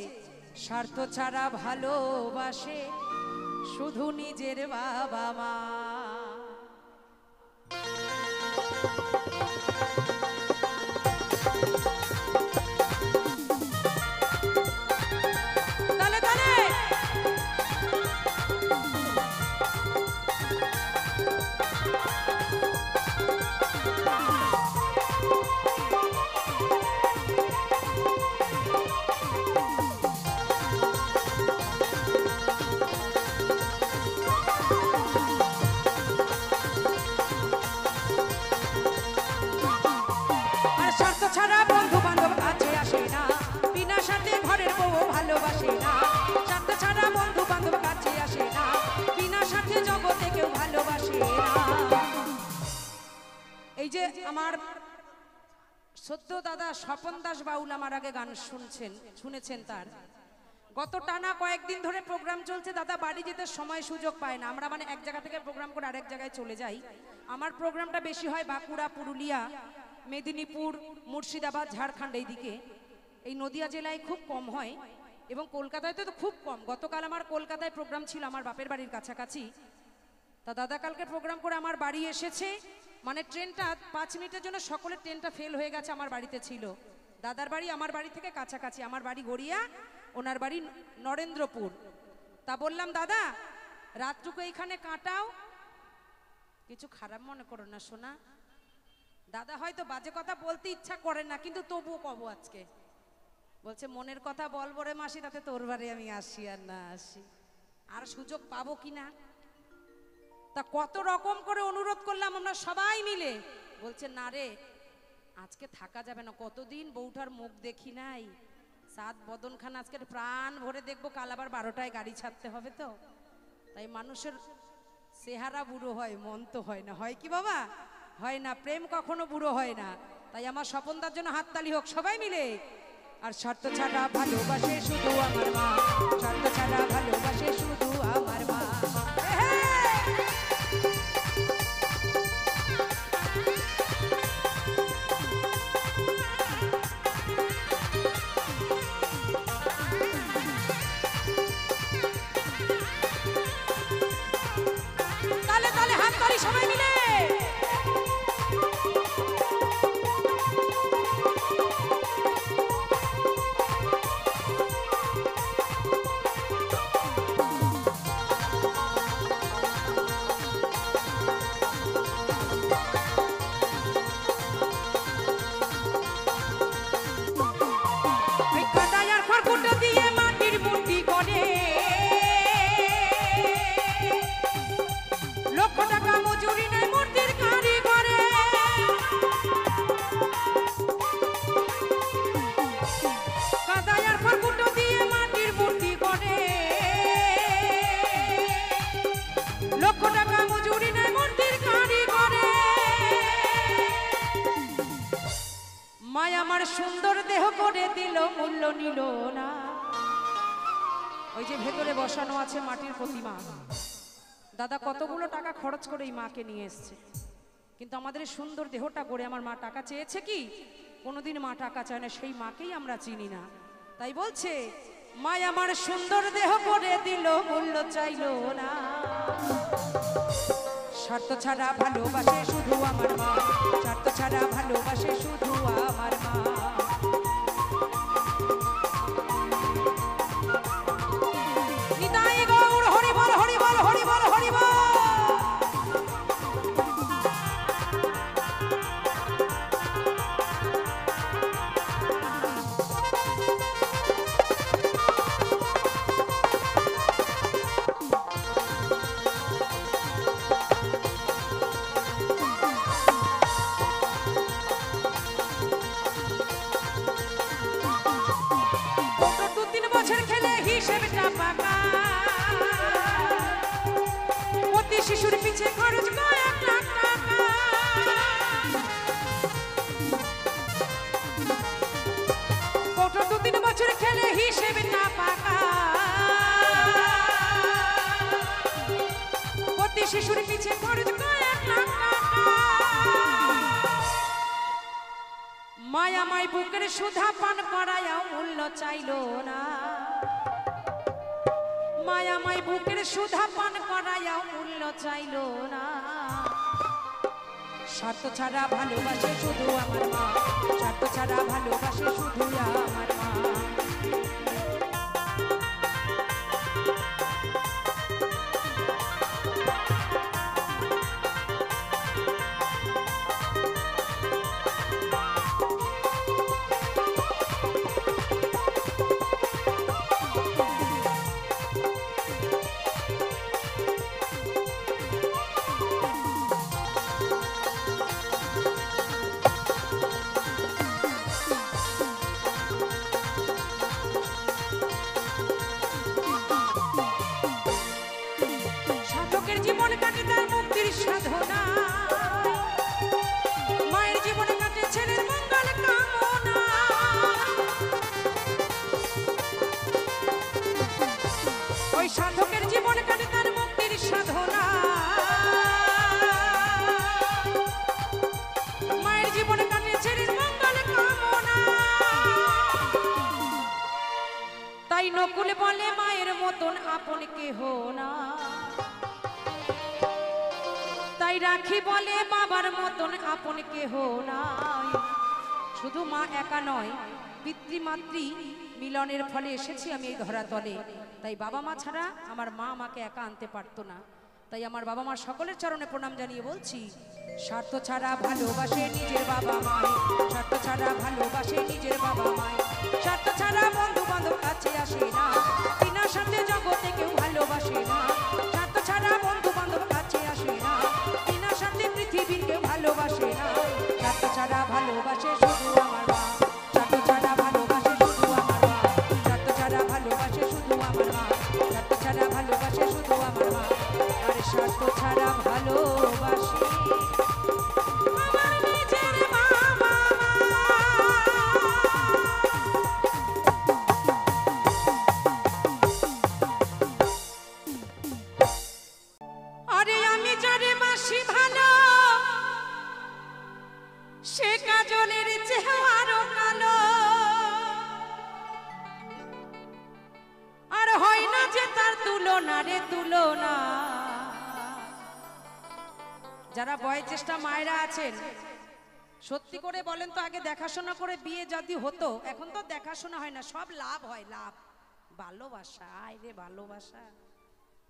স্বার্থ ছাড়া ভালোবাসে শুধু নিজের বাবা মা। ছাড়া বন্ধু বান্ধব কাছে আসে না, বিনা স্বার্থে ঘরের বউ ভালোবাসে না। স্বার্থ ছাড়া বন্ধু বান্ধব কাছে আসে না, বিনা স্বার্থে জগতে কেউ ভালোবাসে না। এই যে আমার সদ্য দাদা স্বপন দাস বাউল আমার আগে গান শুনেছেন, তার গত টানা কয়েকদিন ধরে প্রোগ্রাম চলছে। দাদা বাড়ি যেতে সময় সুযোগ পায় না। আমরা মানে এক জায়গা থেকে প্রোগ্রাম করে আরেক জায়গায় চলে যাই। আমার প্রোগ্রামটা বেশি হয় বাঁকুড়া, পুরুলিয়া, মেদিনীপুর, মুর্শিদাবাদ, ঝাড়খণ্ড এই দিকে। এই নদিয়া জেলায় খুব কম হয় এবং কলকাতায় তো খুব কম। গতকাল আমার কলকাতায় প্রোগ্রাম ছিল আমার বাপের বাড়ির কাছাকাছি। তা দাদা কালকে প্রোগ্রাম করে আমার বাড়ি এসেছে, মানে ট্রেনটা 5 মিনিটের জন্য সকলের ট্রেনটা ফেল হয়ে গেছে, আমার বাড়িতে ছিল। দাদার বাড়ি আমার বাড়ি থেকে কাছাকাছি, আমার বাড়ি গড়িয়া, ওনার বাড়ি নরেন্দ্রপুর। তা বললাম দাদা রাতটুকু এইখানে কাটাও, কিছু খারাপ মনে করো না সোনা। দাদা হয়তো বাজে কথা বলতে ইচ্ছা করে না, কিন্তু তবুও কব আজকে। বলছে মনের কথা বলবো রে মাসি, তাতে তোর বাড়ি আমি আসি আর না আসি। আর সুযোগ পাবো কিনা। তা কত রকম করে অনুরোধ করলাম আমরা সবাই মিলে, বলছে না রে আজকে থাকা যাবে না, কতদিন বউটার মুখ দেখি নাই, সাত বদনখান আজকে প্রাণ ভরে দেখবো, কাল আবার 12টায় গাড়ি ছাড়তে হবে। তো তাই মানুষের চেহারা বুড়ো হয়, মন তো হয় না, হয় কি বাবা? হয় না, প্রেম কখনো বুড়ো হয় না। তাই আমার স্বপনদার জন্য হাততালি হোক সবাই মিলে। আর শর্ত ছাড়া ভালোবাসে শুধু আমার মা, শর্ত ছাড়া ভালোবাসে শুধু আমার মা। তালে তালে হাততালি সবাই মিলে। আমার সুন্দর দেহ করে দিল, মূল্য নিল না। ওই যে ভেতরে বসানো আছে মাটির প্রতিমা, দাদা কতগুলো টাকা খরচ করে এই মাকে নিয়ে এসছে, কিন্তু আমাদের সুন্দর দেহটা গড়ে আমার মা টাকা চেয়েছে কি? কোনোদিন মা টাকা চায় না, সেই মাকেই আমরা চিনি না। তাই বলছে মা আমার সুন্দর দেহ করে দিল, মূল্য চাইল না। শর্ত ছাড়া ভালোবাসে শুধু আমার মা, শর্ত ছাড়া ভালোবাসে শুধু আমার মা। নিতাই গৌর হরি বল, হরি বল, হরি বল, হরি বল। শিশুর পিছে খরচ কয়েক লাখ টাকা, কত 2-3 বছর খেলে হিসেবে না পাকা, প্রতি শিশুর পিছে খরচ কয়েক লাখ টাকা। মায়া মাই বুকের সুধা পান করায়া মূল্য চাইল না, মায়া মাই বুকের সুধা পান করায়া মূল্য চাইল না। স্বার্থ ছাড়া ভালোবাসে শুধু আমার মা, স্বার্থ ছাড়া ভালোবাসে শুধু আমার মা। সাধনা মায়ের জীবনে কাটে ছেলের মঙ্গল কামনা, ওই সাধকের জীবন কাটে তার মুক্তির সাধনা, মায়ের জীবনে কাটে ছেলের মঙ্গল কামনা। তাই নকুল বলে মায়ের মতন আপন কেহ না, তাই রাখি বলে বাবার মতন আপন কেহ নাই। শুধু মা একা নয়, পিতৃমাতৃ মিলনের ফলে এসেছি আমি এই ধরাতলে। তাই বাবা মা ছাড়া আমার মা আমাকে একা আনতে পারতো না। তাই আমার বাবা মা সকলের চরণে প্রণাম জানিয়ে বলছি, স্বার্থ ছাড়া ভালোবাসে নিজের বাবা মায়, স্বার্থ ছাড়া ভালোবাসে নিজের বাবা মায়, স্বার্থ ছাড়া বন্ধু বান্ধব কাছে আসে না, বিনা সাথে জগতে কেউ ভালোবাসে ভালোবাসে শুধু আমার মা, স্বার্থ ছাড়া ভালোবাসে শুধু আমার মা, আর স্বার্থ ছাড়া ভালোবাসে আমার নিজের মা। আরে আমি যারে বাসি ভালো সে কাজলের চেহারা কালো, আর হয় না যে তার তুলনা রে তুলনা। যারা বয়োজ্যেষ্ঠা মায়েরা আছেন সত্যি করে বলেন তো, আগে দেখাশোনা করে বিয়ে যদি হতো, এখন তো দেখাশোনা হয় না, সব লাভ হয়, লাভ। ভালোবাসা, আয় রে ভালোবাসা,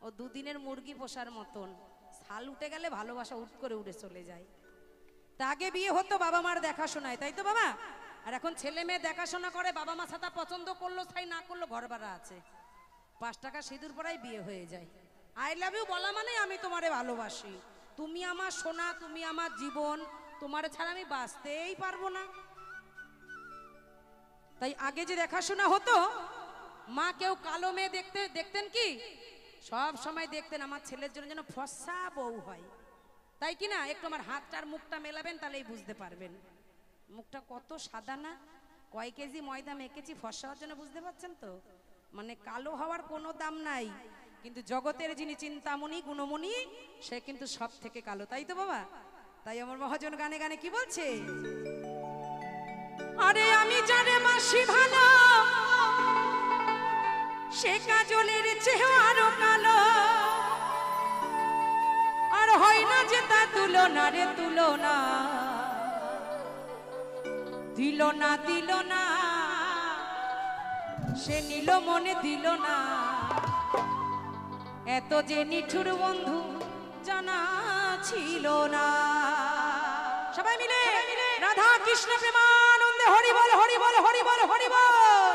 ও দুদিনের মুরগি পোষার মতন, ছাল উঠে গেলে ভালোবাসা উঠ করে উড়ে চলে যায়। তা আগে বিয়ে হতো বাবা মার দেখাশোনায়, তাই তো বাবা? আর এখন ছেলে মেয়ে দেখাশোনা করে, বাবা মা সাথে পছন্দ করলো ছাই, না করলো ঘর ভাড়া আছে, 5 টাকা সিঁদুর পরাই বিয়ে হয়ে যায়। আই লাভ ইউ বলা মানে আমি তোমারে ভালোবাসি, তুমি আমার সোনা, তুমি আমার জীবন, তোমারে ছাড়া আমি বাঁচতেই পারবো না। তাই আগে যে দেখাশোনা হতো, মা কেউ কালো মেয়ে দেখতেন কি, সব সময় দেখতেন আমার ছেলের জন্য যেন ফর্সা বউ হয়, তাই কি না? একটু আমার হাতটার মুখটা মেলাবেন, তাহলেই বুঝতে পারবেন মুখটা কত সাদা না, কয় কেজি ময়দা মেখেছি ফর্সা হওয়ার জন্য, বুঝতে পারছেন তো? মানে কালো হওয়ার কোনো দাম নাই, কিন্তু জগতের যিনি চিন্তামণি গুণমণি সে কিন্তু সব থেকে কালো, তাই তো বাবা? তাই আমার মহাজন গানে গানে কি বলছে, আরে আমি জানে মাসি ভালো সে কাজলের চেহারা কালো, আর হয় না যে তা তুলনা রে তুলনা। দিল না দিল না সে নিল মনে দিল না, এত যে নিঠুর বন্ধু জানা ছিল না। সবাই মিলে রাধা কৃষ্ণ প্রেমানন্দে হরি বল হরি বল হরি বল হরি বল।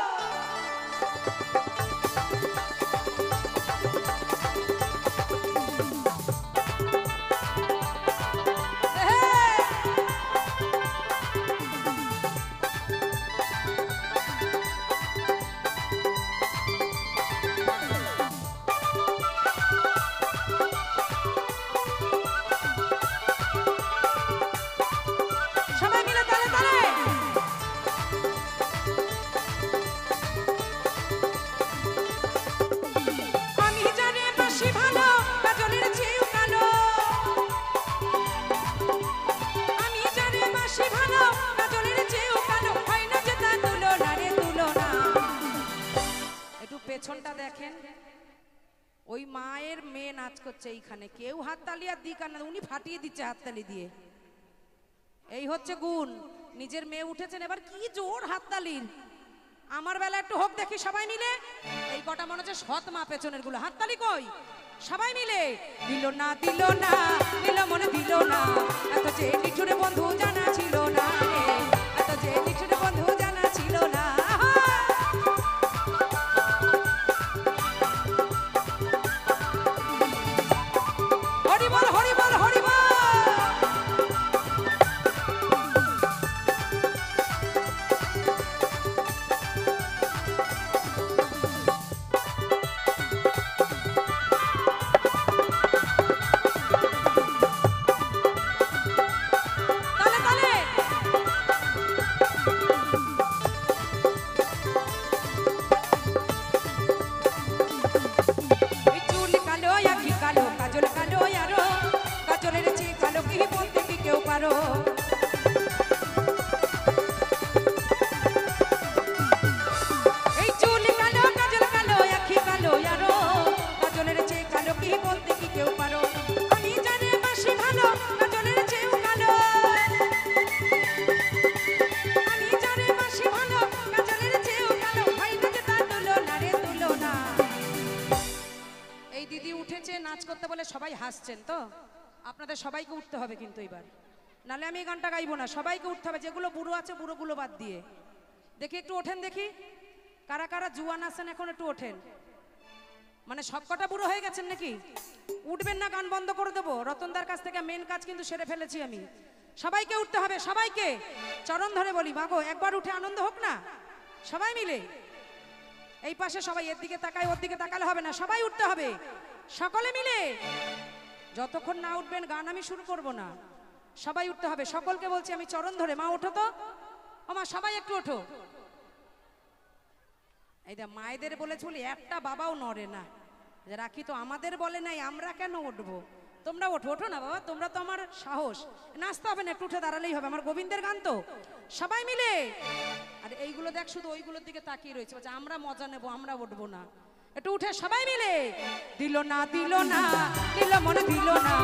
পেছনটা দেখেন, ওই মায়ের মেয়ে নাচ করছে এইখানে, কেউ হাততালি আর দিক না, উনি ফাটিয়ে দিচ্ছে হাততালি দিয়ে। এই হচ্ছে গুণ, নিজের মেয়ে উঠেছেন, এবার কি জোর হাততালির। আমার বেলা একটু হোক দেখি সবাই মিলে, এই কটা মনে হচ্ছে সৎ মা পেছনের গুলো, হাততালি কই সবাই মিলে। দিল না দিল না দিল মনে দিল না, এত যে নিঠুরে বন্ধু জানা ছিল না, এত যে নিঠুরে বন্ধু জানা ছিল না। হরি বল হরি বল হরি বল। সবাই হাসছেন তো, আপনাদের সবাইকে উঠতে হবে কিন্তু এবার, নালে আমি এই গানটা গাইবো না। সবাইকে উঠতে হবে, যেগুলো বুড়ো আছে বুড়োগুলো বাদ দিয়ে। দেখি একটু ওঠেন দেখি, কারা কারা জুয়ান আছেন এখন একটু ওঠেন। মানে সবকটা বুড়ো হয়ে গেছেন নাকি? উঠবেন না, গান বন্ধ করে দেবো। রতনদার কাছ থেকে মেন কাজ কিন্তু সেরে ফেলেছি আমি। সবাইকে উঠতে হবে, সবাইকে চরণ ধরে বলি, মাগো একবার উঠে আনন্দ হোক না সবাই মিলে। এই পাশে সবাই এর দিকে তাকায়, ওর দিকে তাকালে হবে না, সবাই উঠতে হবে সকলে মিলে। যতক্ষণ না উঠবেন গান আমি শুরু করব না, সবাই উঠতে হবে। সকলকে বলছি আমি চরণ ধরে, মা ওঠো তো, ও মা সবাই একটু ওঠো। এই দা মায়েদের বলেছি বলি একটা বাবাও নড়ে না, রাখি তো আমাদের বলে নাই, আমরা কেন উঠবো? তোমরা ওঠো, ওঠো না বাবা, তোমরা তো আমার সাহস। নাচতে হবে না, একটু উঠে দাঁড়ালেই হবে, আমার গোবিন্দের গান তো, সবাই মিলে। আর এইগুলো দেখ শুধু ওইগুলোর দিকে তাকিয়ে রয়েছে, বলছে আমরা মজা নেবো, আমরা উঠবো না। একটু উঠে সবাই মিলে। দিল না দিল না দিল মনে দিল না,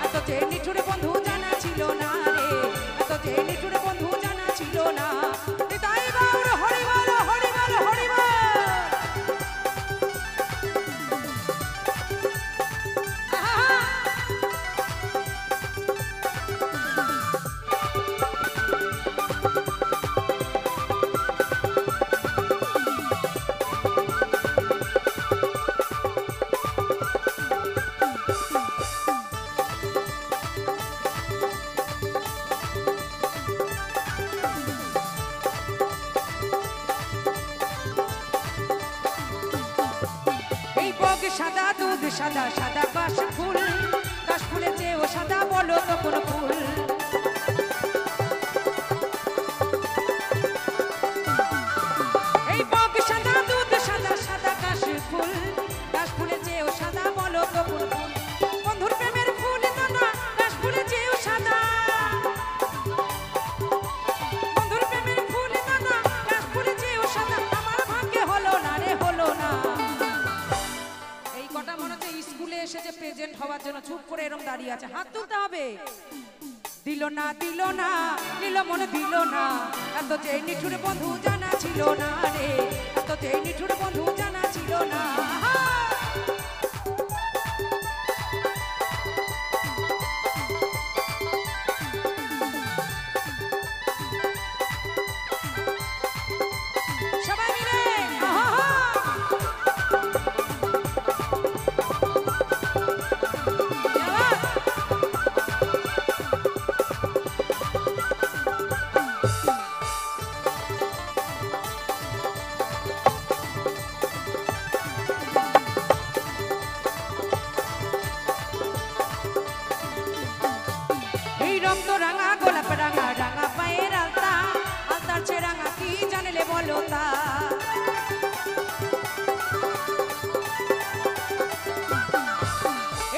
এত যে নিঠুরে বন্ধু জানা ছিল না রে, এত যে নিঠুরে বন্ধু জানা ছিল না। তাই গৌর হরি বল হরি বল হরি বল। সাদা দুধ সাদা সাদা কাশ ফুল, কাশ ফুলের চেয়েও সাদা বলো তো কোন ফুল? এই বক সাদা দুধ সাদা সাদা কাশ ফুল, কাশ ফুলের চেয়েও সাদা বলো তো কোন ফুল? বন্ধুর প্রেমের ফুল দানা, কাশ ফুলের চেয়েও সাদা। বন্ধুর প্রেমের ফুল দানা, কাশ ফুলের চেয়েও সাদা। আমার ভাগ্যে হলো না রে, হলো না। কটা মনে হচ্ছে স্কুলে এসে যে প্রেজেন্ট হওয়ার জন্য চুপ করে এরকম দাঁড়িয়ে আছে, হাত তুলতে হবে। দিল না দিল না দিল মনে দিল না, এত যে নিঠুরে বন্ধু জানা ছিল না রে, এত যে নিঠুরে বন্ধু জানা ছিল না। সবাই মিলে রাঙা গোলাপ রাঙা রাঙা পায়ের আলতা, আলতার চেয়ে রাঙা কি জানলে বলো তা?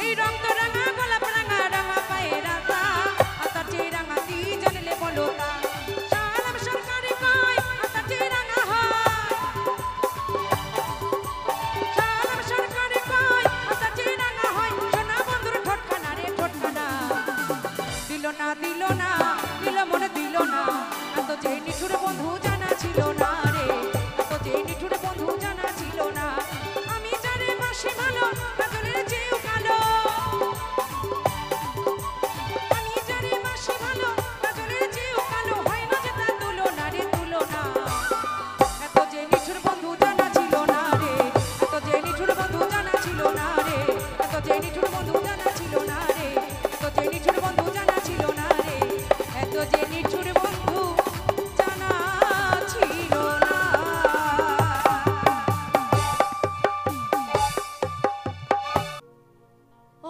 এই রং তো রাঙা গোলাপ রাঙা রাঙা পায়ের আলতা, আলতার চেয়ে রাঙা কি জানলে বলো তা? সালাম সরকারি কয় আলতার চেয়ে রাঙা হয়, সালাম সরকারি কয় আলতার চেয়ে রাঙা হয়। সোনা বন্ধুর ঠোঁটখানা রে ঠোঁটখানা। দিল না দিল না দিল মনে দিল না, এত যে নিঠুরে বন্ধু জানা ছিল না রে, এত যে নিঠুরে বন্ধু জানা ছিল না। আমি জানি বাসি ভালো কাজলের চেয়েও কালো, আমি জানি বাসি ভালো কাজলের চেয়েও কালো। হয় না যে তার তুলনা রে তুলনা, এত যে নিঠুরে বন্ধু জানা ছিল না রে, এত যে নিঠুরে বন্ধু জানা ছিল না রে, এত যে নিঠুরে বন্ধু জানা ছিল না রে, এত যে নিঠুরে বন্ধু জানা ছিল না রে, এত যে নিঠুর বন্ধু জানা ছিল না।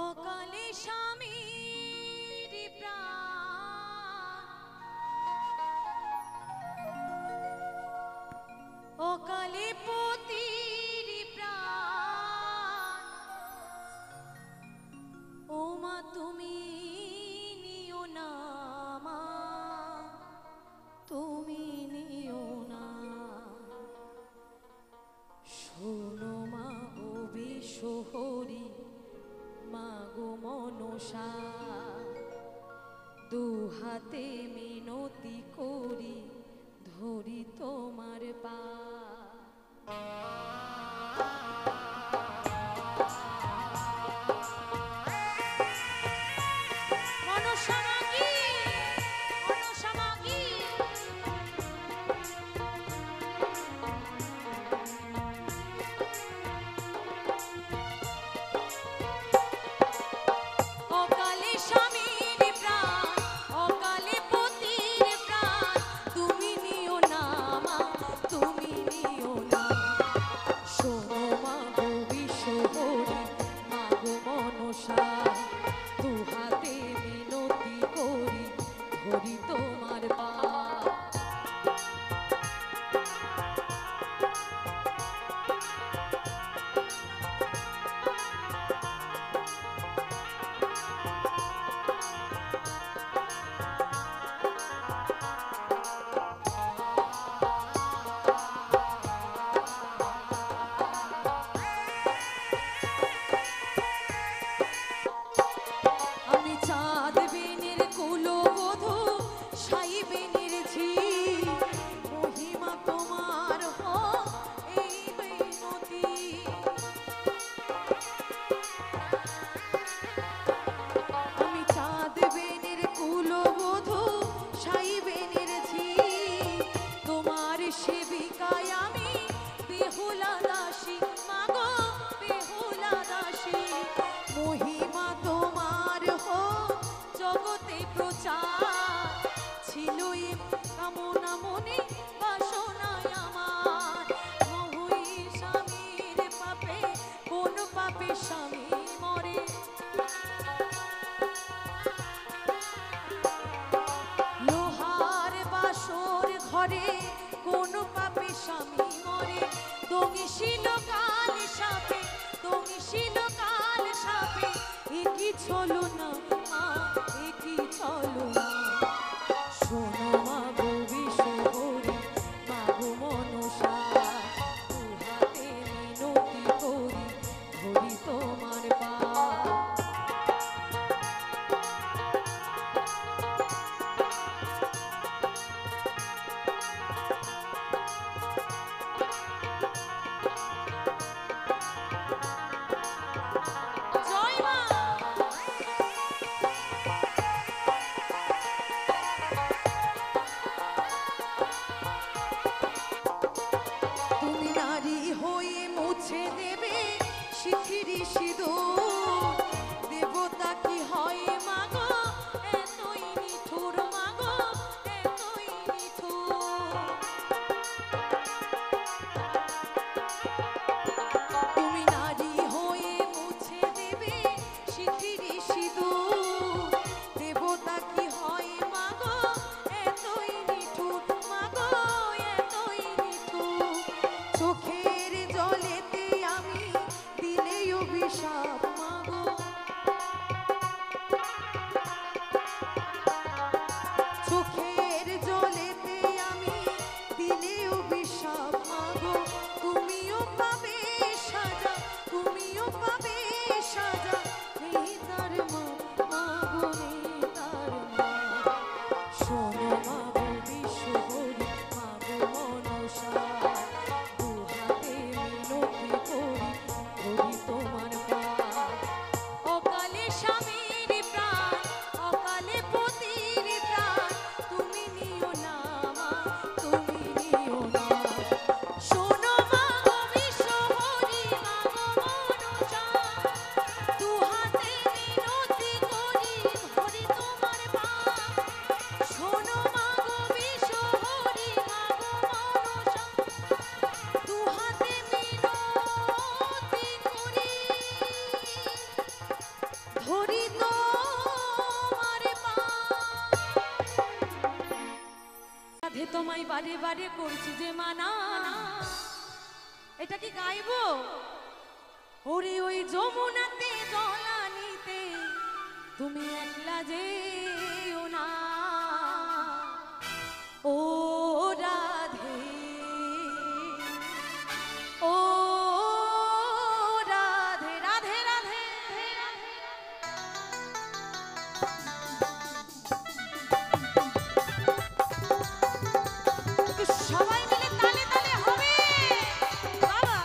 অকালে স্বামীর প্রাণ, অকালে পতির প্রাণ, ও মা তুমি নিও না, মা তুমি নিও না। শোনো মা ও বিশ্বহরি, মা গো মনসা, দু হাতে মিনতি করি ধরি তোমার পা। অকালে স্বামীর প্রাণ, অকালে পতির প্রাণ, তুমি নিও না মা, পাপে স্বামী মরে লোহার বাসর ঘরে কোন পাপে স্বামী মরে দমিছিল কাল সাপে দমিছিল কাল সাপে একই চলো না মা একই চলো না শোনো মা গো বিশ্বহরি মা গো মনসা দুহাতে মিনতি করি ধরি তোমার পা দেবতা কি হয় মাগো এতই নিঠুর মাগো এতই নিঠুর তুমি নারী হয়ে মুছে দেবে শিথিরি সিঁদুর দেবতা কি হয় মাগো এতই নিঠুর মাগো এতই নিঠুর চোখের জলেতে আমি দিলেই অভিশাপ মাগো চোখের জলেতে আমি দিলে অভিশাপ মাগো তুমিও পাবে সাজা তুমিও পাবে সাজা নেতার মা মাগো নেতার মা শোনো মাগো বিশ্বহরি মাগো মনসা দুহাতে মিনতি করি ধরি তোমার পা অকালে স্বামীর প্রাণ অকালে পতির প্রাণ তুমি নিও না মা তুমি নিও না শোনো মা গো বিশ্বহরি মা গো মনসা দুহাতে মিনতি করি ধরি তোমার পা শোনো মা গো বিশ্বহরি মা গো মনসা দুহাতে মিনতি করি ধরি তোমার পা রাধে তোমায় বারে বারে করছি যে মানা এটা কি গাইবো ওরে ওই যমুনাতে জলানিতে তুমি একলা যেও না ও রাধে ও রাধে রাধে রাধে একটু সবাই মিলে তালে তালে হবে বাবা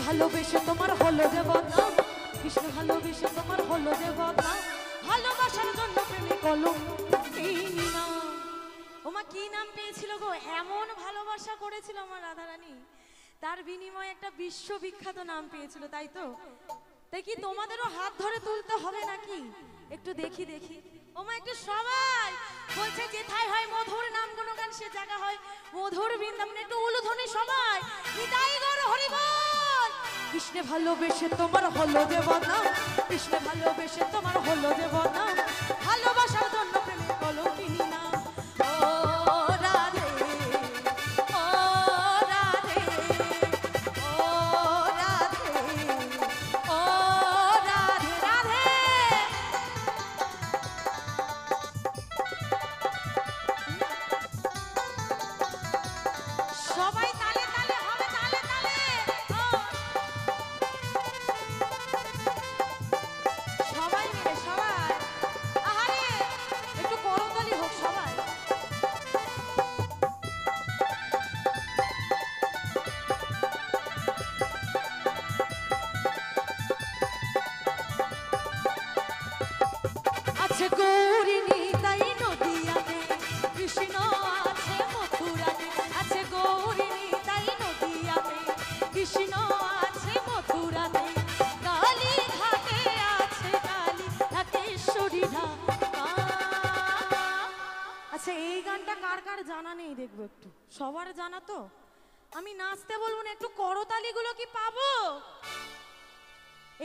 ভালোবেসে তোমার হলো যে বদনাম, কৃষ্ণ ভালোবেসে তোমার হলো যে বদনাম, ভালোবাসার জন্য প্রেমে কলম পেইনি না। ওমা কি নাম পেয়েছিল গো, এমন ভালোবাসা করেছিল আমার রাধারানী, তার বিনিময়ে একটা বিশ্ববিখ্যাত নাম পেয়েছিল, তাই তো? তাই কি তোমাদেরও হাত ধরে তুলতে হবে নাকি? একটু দেখি দেখি। ওমা একটু সবাই বলছে যেথায় হয় মধুর নাম গুণগান সে জায়গা হয় মধুর বৃন্দাবন, একটু উলুধ্বনি সবাই, নিতাই গৌর হরি বল। কৃষ্ণে ভালোবেসে তোমার হলো যে বদনাম, কৃষ্ণে ভালোবেসে তোমার হলো যে বদনাম, ভালোবাসার জন্য প্রেমে কলঙ্কিনী না। ও রাধে, ও রাধে, ও রাধে, ও রাধে রাধে। সবাই তালে তালে হবে, তালে তালে। সবাই মিলে সবাই, আহারে একটু করতালি হোক সবাই। আছে গৌরিনী তাই নদিয়াতে, কৃষ্ণ আছে মথুরাতে। আছে গৌরিনী তাই নদিয়াতে, কৃষ্ণ আছে মথুরাতে। কালী ঘাটে আছে কালী রাতেশ্বরী ধাম। আচ্ছা এই গানটা কার কার জানা নেই দেখবো একটু, সবার জানা তো? আমি নাচতে বলবো না, একটু করতালিগুলো কি পাবো?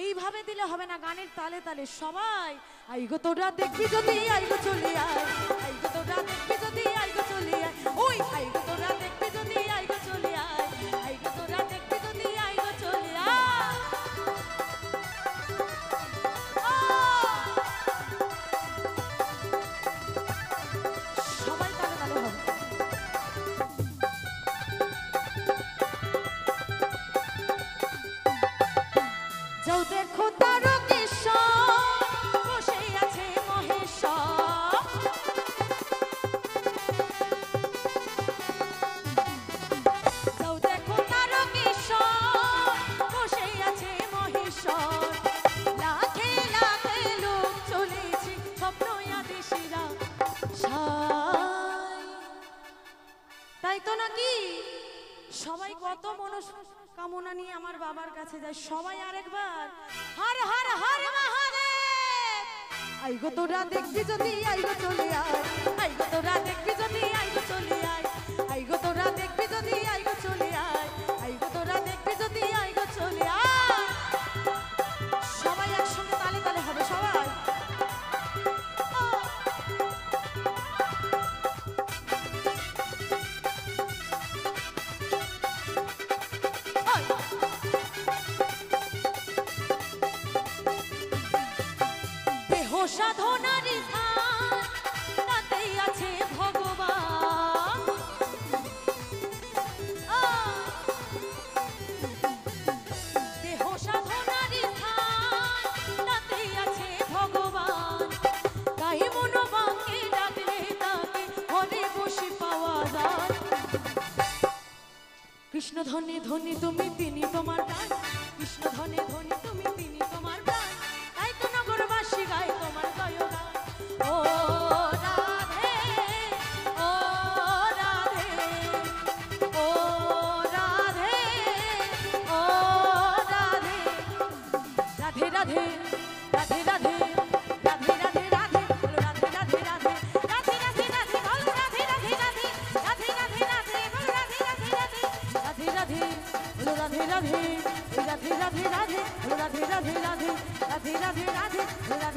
এইভাবে দিলে হবে না, গানের তালে তালে সবাই। আইগো তোরা দেখবি যদি আইগো চলে আয়, আইগো তোরা দেখবি যদি আইগো চলে আয়, ওই আইগো তোরা দেখবি যদি আইগো চলে আয়, আইগো তোরা দেখবি যদি আইগো চলে আয়। সবাই তালে তালে হবে। যাও দেখো তারকেশ্বর বসে আছে মহেশ্বর। যাও দেখো তারকেশ্বর বসে আছে মহেশ্বর। লাখে লাখে লোক চলেছে স্বপ্নয়াদেশীরা সাই। তাই তো নাকি? সবাই কত মনস্কামনা নিয়ে আমার বাবার কাছে যায়। সবাই আরেকবার হর হর হর মহাদেব। আইগো তোরা দেখবি যদি আইগো চলে আয়, আইগো তোরা দেখবি যদি আইগো চলে আয়, আইগো তোরা দেখবি যদি আইগো চলে আয়, আইগো তোরা দেখবি যদি আইগো চলে আয়। সবাই একসঙ্গে তালে তালে হবে সবাই। দেহ সাধনার স্থান তাতেই আছে ভগবান। দেহ সাধনার স্থান তাতেই আছে ভগবান। তাই মনোবাক্যে ডাকলে তাকে ঘরে বসে পাওয়া যায়। কৃষ্ণ ধনে ধনে তুমি তিনি তোমার গান, কৃষ্ণ ধনে ধনে তুমি তিনি তোমার গান। তাই তো নগরবাসী গায় তোমার জয়গান। ও রাধে, ও রাধে, ও রাধে, ও রাধে। রাধে রাধে, রাধে রাধে, রাধে রাধে রাধে, বলো রাধে রাধে রাধে, রাধে রাধে রাধে, বলো রাধে রাধে রাধে, রাধে রাধে রাধে, বলো রাধে রাধে রাধে, রাধে রাধে, বলো রাধে রাধে, রাধে রাধে রাধে, বলো রাধে রাধে রাধে, রাধে রাধে রাধে,